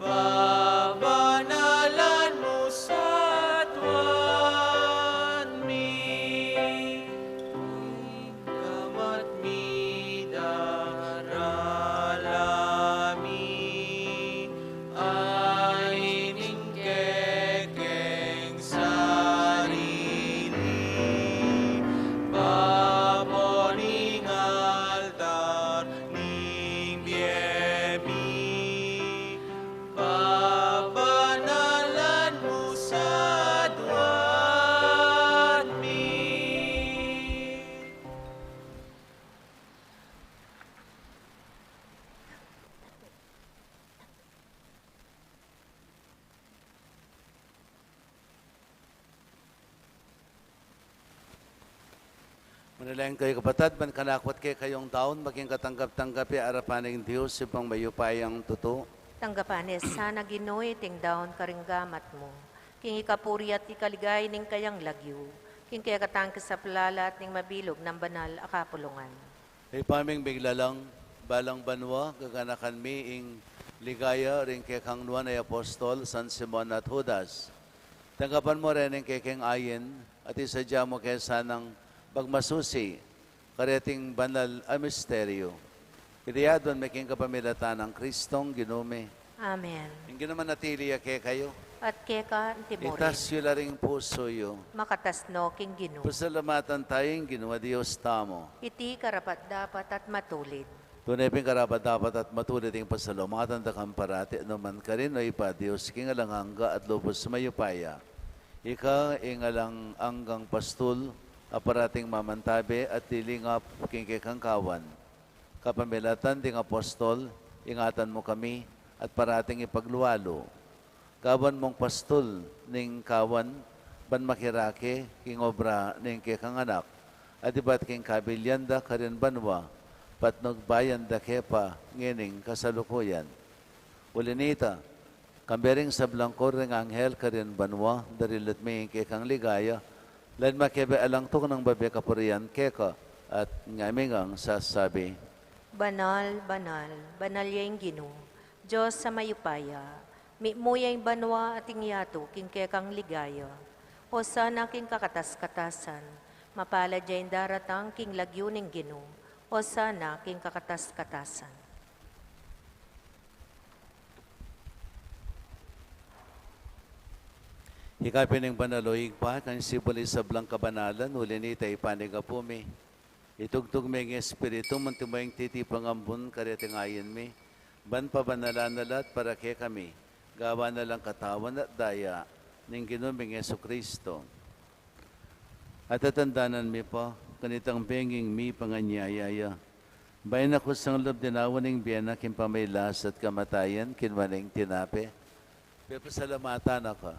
babanalan mo sa tuwan mi, kamat mi daralami, ay ningkekeng sarili, baboning altar ning biemi, babanalan mo sa tuwan mi. Manalangin kayo kapatid, man kanakwat kayo kayong taon, maging katanggap-tanggapi arapaning Diyos, ipang mayupayang tuto. Tanggapanes, sana Ginoo ting daon karing gamat mo. King ikapuri at ikaligay ning kayang lagyo. king kaya katangke sa palalat ning mabilog ng banal akapulungan. Ipaming biglalang balang banwa, gaganakan mi ing ligaya ring kekang nuan ay Apostol, San Simon at Judas. Tanggapan mo rin ang kekeng ayin at isadya mo kesa ng pagmasusi, kareting banal a misteryo. Kiriyadon may king kapamilatan ng Kristong ginume. Amen. Yung ginaman natili ke kayo, At keka timurin, itasyo la ring puso yo. makatasno king ginu. Pasalamatan tayong ginawa Diyos tamo. Iti karapat dapat at matulid. Tunay ping karapat dapat at matulid ang pasalamatan da kang parati naman ka rin o ipa Diyos king alanganga at lubos mayupaya. Ika ingalang anggang pastul aparating mamantabe at tilingap king kekang kawan. Kapamilatan ding Apostol, ingatan mo kami at parating ipagluwalo. Kawan mong pastul ning kawan, ban makirake, king obra ning kekang anak, at iba't king kabilyanda karin banwa, patnog bayan da kepa, ngining kasalukuyan. Ulinita, kambering sa blangkor ring anghel karin banwa, darilat may kekang ligaya, lan makebe alangtok ng babi kapurian keka, at ngamingang sasabi, Banal, banal, banal yung ginu. Diyos sa mayupaya, muyay banwa at ingyato king kekang ligaya. O sana king kakatas-katasan, mapalad yung daratang king lagyo ning ginu. O sana king kakatas-katasan. Hikapin ng banaloig pa, kan sibuli sa blang kabanalan, ulinita ipanigapumi. Itugtog may espiritu, mantumayang titipang ambun, kareting ayin mi. Ban pa banalanalat para ke kami, gawa na lang katawan at daya, ning ginuming Yesu Kristo. At tatandanan mi po, kanitang benging mi panganyayaya. Bayan ako sang loob dinawan ng biyana, kimpamaylas at kamatayan, kinwaning tinape. Pasalamatan ako,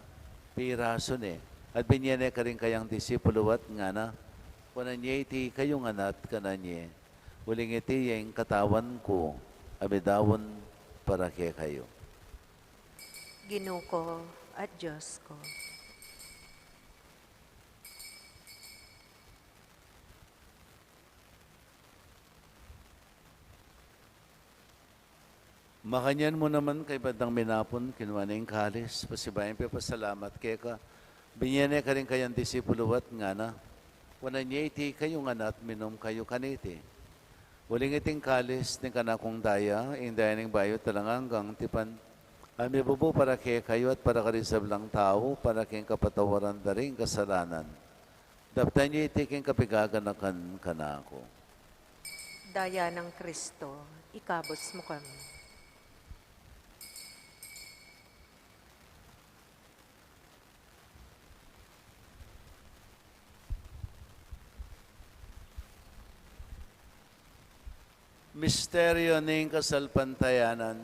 pirason at binyane ka rin kayang disipulo at nga na, kunanye iti kayong anat kananye, uling iti yung katawan ko, abidawon para kay kayo. Ginu ko at Diyos ko. Makanyan mo naman kay Badang Minapon, kinwaning kalis, pasibayan pa pasalamat kay ka. Binyane ka rin kayang disipulo at nga na, kunanye iti kayong anat, minom kayo kaniti. Uling iting kalis, ni kanakong daya, indaya ning bayo talanganggang tipan, ami bubo para kay kayo at para karisab lang tao, para kayong kapatawaran da rin kasalanan. Daptan niyo iti kayong kapigaganakan kanako. Daya ng Kristo, ikabos mo kami. Misteryo ning kasalpantayanan.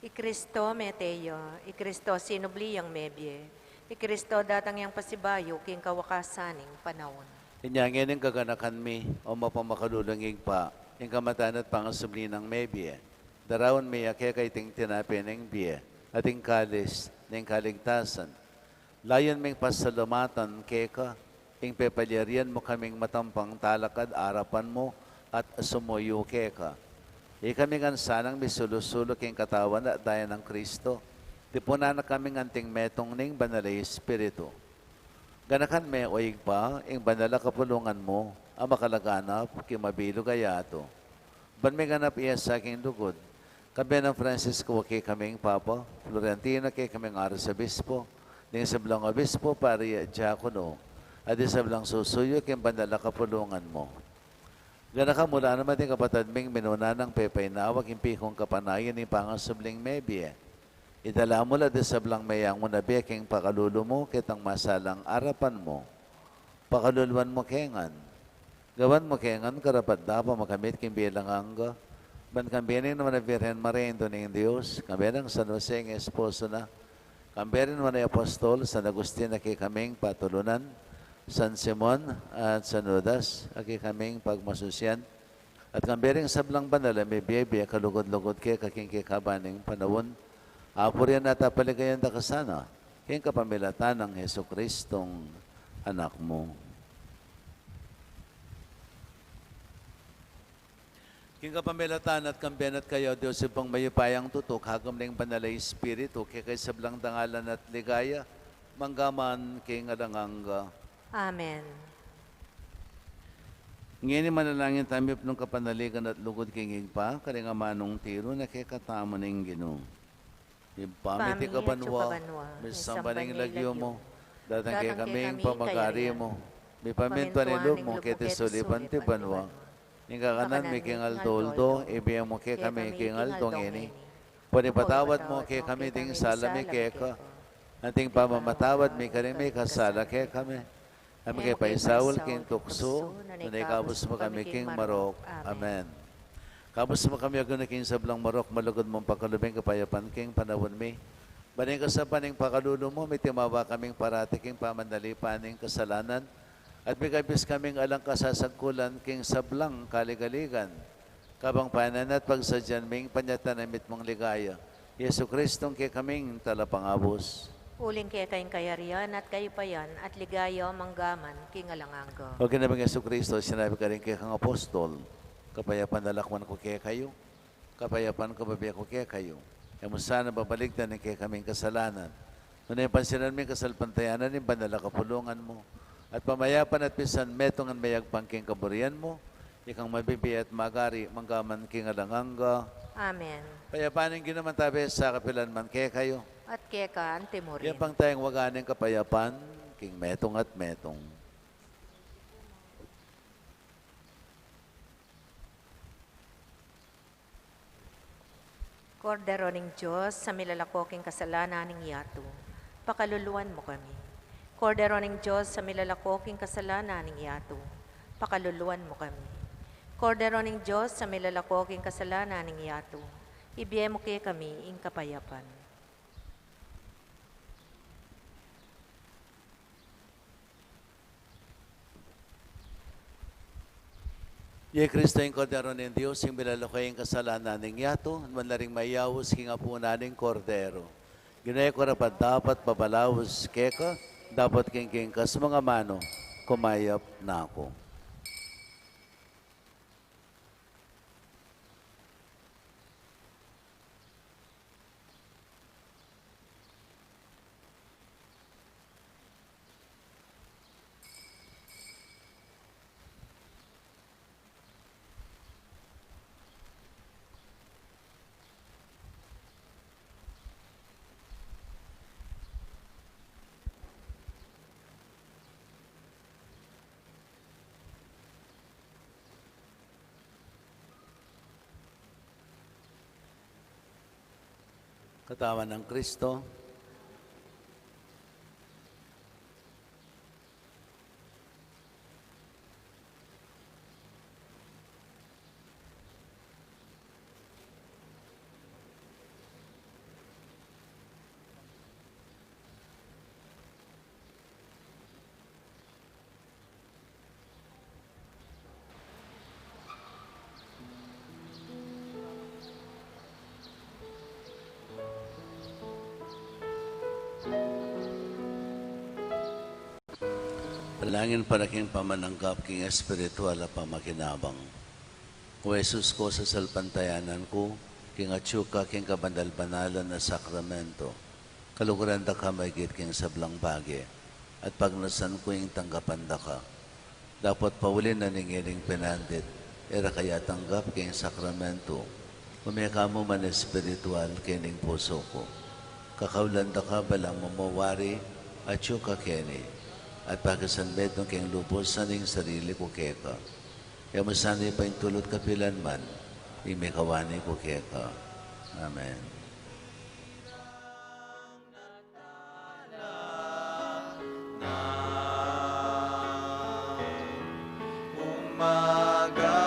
Ikristo meteo, Ikristo sinubliyang mebye, Ikristo datang yang pasibayo king kawakasaning panahon. Inyangin ang kaganakan mi, o mapamakadulangig pa, yung kamatan at pangasubli ng mebye. Darawon mi ake kay ting tinapi ng biye, at yung kalis ng kaligtasan. Layon ming pasalamatan keka, yung pepalyarian mo kaming matampang talakad arapan mo, at sumuyo keka. Kami nga sanang misulusulok yung katawan at daya ng Kristo. Di po na kami nganting metong ning banalay espiritu. Ganakan me o pa, yung banala kapulungan mo, ang makalaganap, kimabilo gayato. Ban may ganap iya sa aking lugod. Kabi ng Francisco, kay kaming Papa, Florentina, kay kaming Arsobispo, ning sablang Obispo, pari Diakono, at isablang susuyo, kay banala kapulungan mo. Gana ka mula naman din kapatid ming minuna ng pepay nawag impi kong kapanayan ni pangasubling mebye. Idala mo la de sablang mayang mo na beking pakalulo mo kitang masalang arapan mo. Pakaluluan mo kengan. Gawan mo kengan karapat dapat makamit king bilang angga. Ban kambiyanin naman na Virgen Maria ito ng Diyos. Kambiyanin San Jose ng esposo na. Kambiyanin naman na Apostol San Agustin na kay kaming patulunan. San Simon at San Judas, aki kaming pagmasusyan. At kambering sablang banal, may biyaya, kalugod-lugod kay kaking kikabaning panawon. Apo riyan at apaligayan da kasana, king kapamilatan ng Heso Kristong anak mo. King kapamilatan at kambiyan at kayo, Diyos ipang mayupayang tutok, hagam na yung banalay espiritu, kaya kay sablang dangalan at ligaya, manggaman king adanganga. Amen. Ngayon manalangin tayo ng kapanaligan at lugod kingig pa, karing manong tiro na kay katamo ng Ginoo. Impamiti ka banwa, misamba ng lagyo mo, datang kay kaming pamagari mo, may pamintuan ilog mo, kay tesulipan ti banwa. Ning kakanan may kingal doldo, ibiyang mo kay kami kingal dongeni. Pwede patawad mo kay kami ting salami kay ka. Ating pamamatawad may karing may kasala kay kami. Kami kay paisawal king tukso, nanay kabos mo kami king marok. Amen. Kabos mo kami agad na king sablang marok, malugod mong pakalubing kapayapan king panawon mi. Baning kasapaning pakalulo mo, may timawa kaming parati king pamandali paning kasalanan. At may kabis kaming alang kasasagkulan king sablang kaligaligan. Kabang panan at pagsadyan ming panyatanamit mong ligaya. Yesu Kristong kay kaming talapangabos. Uling kaya kayong kayarian at kayupayan at ligaya manggaman king alanganga. O kinabang Yesu Kristo, sinabi ka rin kay kang Apostol, kapayapan nalakwan ko kaya kayo, kapayapan ko babiya ko kaya kayo. Kaya mo sana babaligtan ng kaya kaming kasalanan. Ngunit pansinan ming kasalpantayanan ng banala kapulungan mo. At pamayapan at pisan metong ang mayagpang king kaburian mo, ikang mabibi at magari, manggaman king alanganga. Amen. Payapanin ginaman tabi sa kapilan man kaya kayo. At kaya ka antemurin. Yan pang tayong waganing kapayapan, king metong at metong. Kordero ning Diyos, sa milalakoking kasalanan ng yato, pakaluluan mo kami. Kordero ning Diyos, sa milalakoking kasalanan ng yato, pakaluluan mo kami. Kordero ning Diyos, sa milalakoking kasalanan ng yato, ibiye mo kay kami ing kapayapan. Ye Kristo yung kordero ng Diyos, yung milalakoking kasalanan ng yato, manlaring mayawos king apuna ng kordero. Ginaya ko rapat dapat babalawos keka, dapat king kas mga mano, kumayap na ako. Katawan ng Kristo. Palangin para king pamananggap king espiritual at pamakinabang. O Jesus ko sa salpantayanan ko, king atsyuka king kabandal-banalan na sakramento, kaluguran da ka maigit king sablang bagi, at pagnasan ko yung tanggapan da ka. Dapat paulin na ningiling pinandit, era kaya tanggap king sakramento, umeka mo man espiritual kining puso ko. Kakaulan da ka balang mamawari, atsyuka kini, at pagkasanbet ng keng lubos sa ning sarili ko keka. Kaya masanay pa yung tulot kapilan man, imikawani ko keka. Amen. Umaga,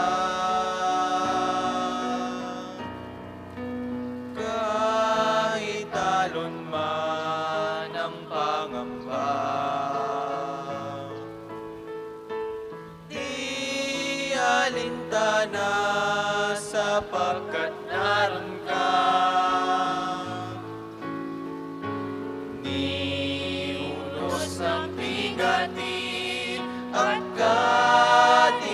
kahit talon man ang pangamba, alintana sapagkat naroon ka. Ni unos ng bigatin at kadiliman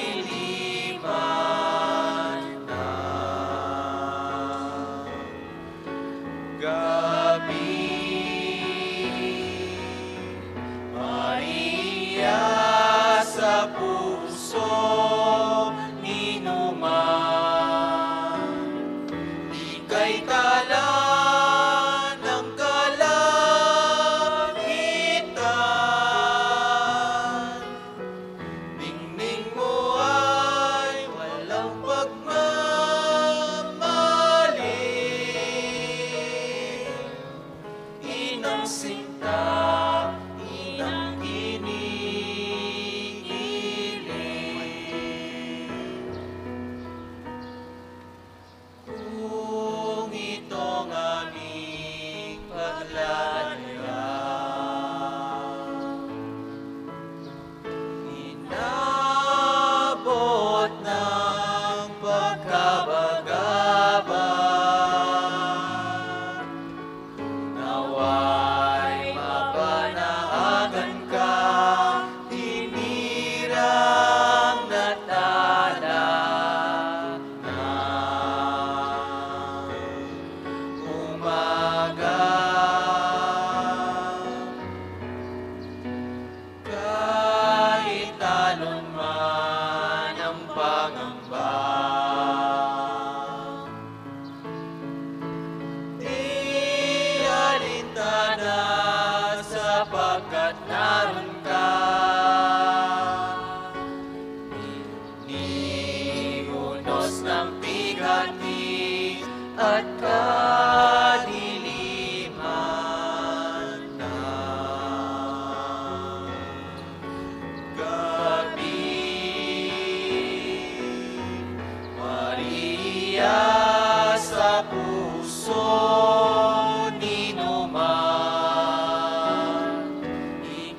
na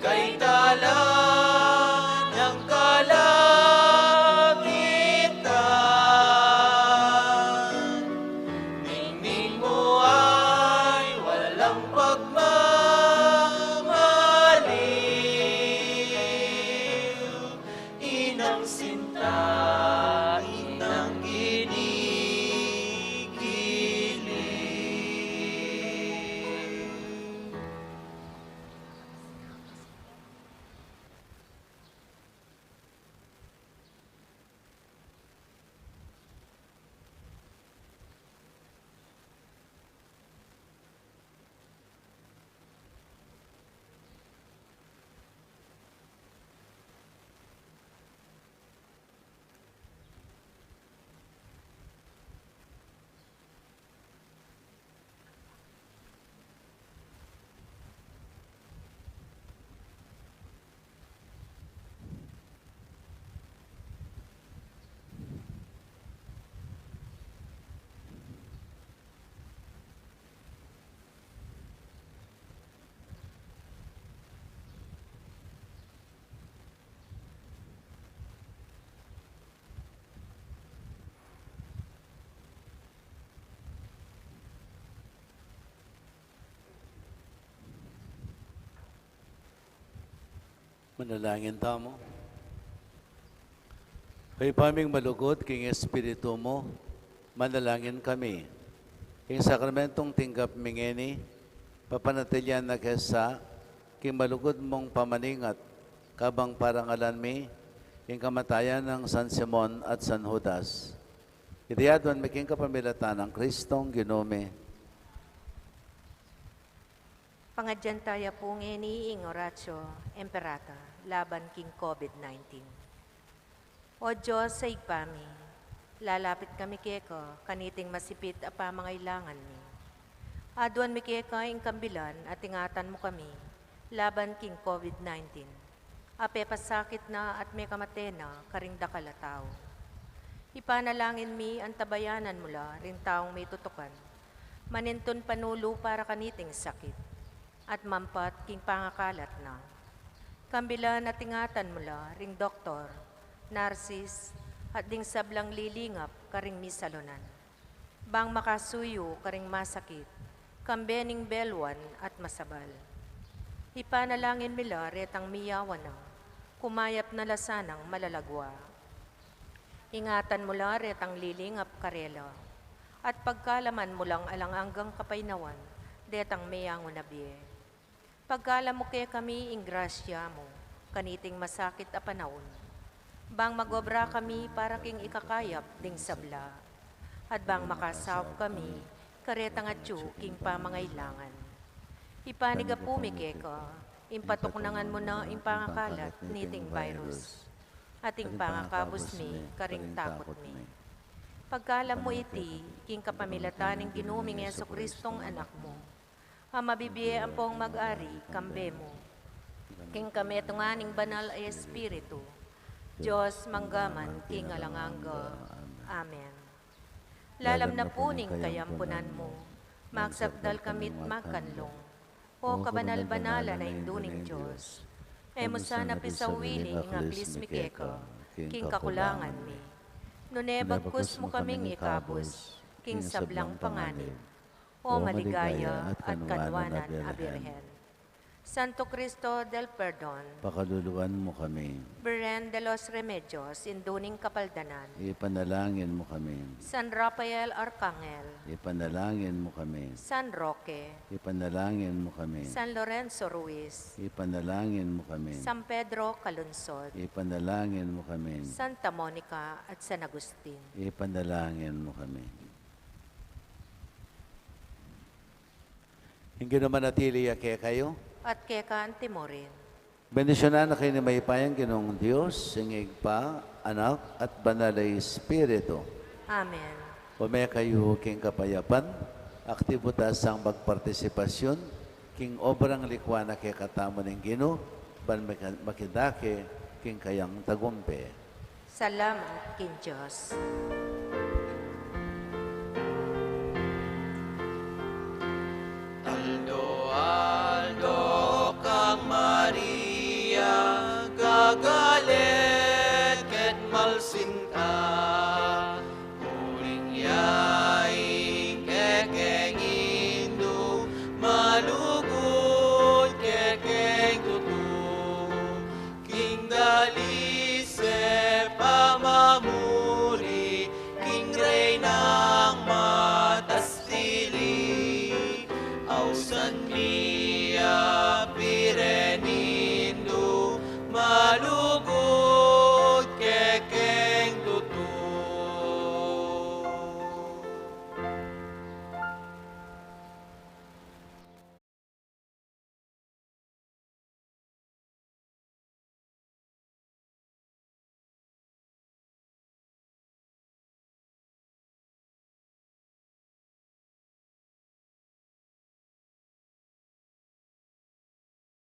kay tala ng kalangitan. Ningning mo ay walang pagmamaliw. Inang sinta, inang kinikilig. Manalangin tamo. Kay paming malugod, king Espiritu mo, manalangin kami. King sakramentong tinggap mingeni, papanatilian na kesa, king malugod mong pamaningat, kabang parangalan mi, king kamatayan ng San Simon at San Judas. Itiyadwan mi king kapamilatan ng Kristong Ginome. Pangadyantaya po ngeni ing oratio, Emperata, laban king COVID-19. O Diyos sa igpami, lalapit kami keko, kaniting masipit a pamangailangan mi. Aduan mi keko ing kambilan at ingatan mo kami, laban king COVID-19. Ape pasakit na at may kamatena, karing dakalataw. Ipanalangin mi ang tabayanan mula, rin taong may tutukan. Maninton panulo para kaniting sakit. At mampat king pangakalat na. Kambilan at ingatan mula, ring doktor, narsis, at ding sablang lilingap, karing misalunan. Bang makasuyo, karing masakit, kambening belwan at masabal. Ipanalangin mila, retang miyawan na, kumayap na lasanang malalagwa. Ingatan mula, retang lilingap karela, at pagkalaman mulang alang-anggang kapainawan, detang mayango na biye. Pagkala mo kaya kami ing grasya mo, kaniting masakit a panahon. Bang magobra kami para king ikakayap ding sabla. At bang makasawp kami, karetang atyo king pamangailangan. Ipaniga pumike ka, impatuknangan mo na ing pangakalat niting virus. At ing pangakabos mi, karing takot mi. Pagkala mo iti, king kapamilatan ng ginuming Yeso Kristong anak mo, mabibiye ang pong mag-ari, kambe mo. King kami tunganing banal ay Espiritu, Diyos manggaman, king alangangga. Amen. Lalam na puning kayampunan mo, magsapdal kamit magkanlong, o kabanal-banala na induning Diyos. Emo sana pisawiling ingaglis mi keka, king kakulangan mi. Nunebagkus mo kaming ikabos, king sablang panganib. O maligaya at kanwanan a Birhen. Santo Cristo del Perdon, Pakaluluan mo kami. Beren de los Remedios, induning kapaldanan. Ipanalangin mo kami. San Rafael Arcangel, Ipanalangin mo kami. San Roque, Ipanalangin mo kami. San Lorenzo Ruiz, Ipanalangin mo kami. San Pedro Calunsod, Ipanalangin mo kami. Santa Monica at San Agustin. Ipanalangin mo kami. Hindi naman natili kaya kayo. At keka antimorin. Bendisyonan na kayo ni Maypayang Ginong Diyos, singig pa, anak, at banal ay Espiritu. Amen. Pumaya kayo king kapayapan, aktibutas ang magpartisipasyon, king obrang likwa na kay katamo ng Gino, ban makidake, king kayang tagumpe. Salamat kin Diyos.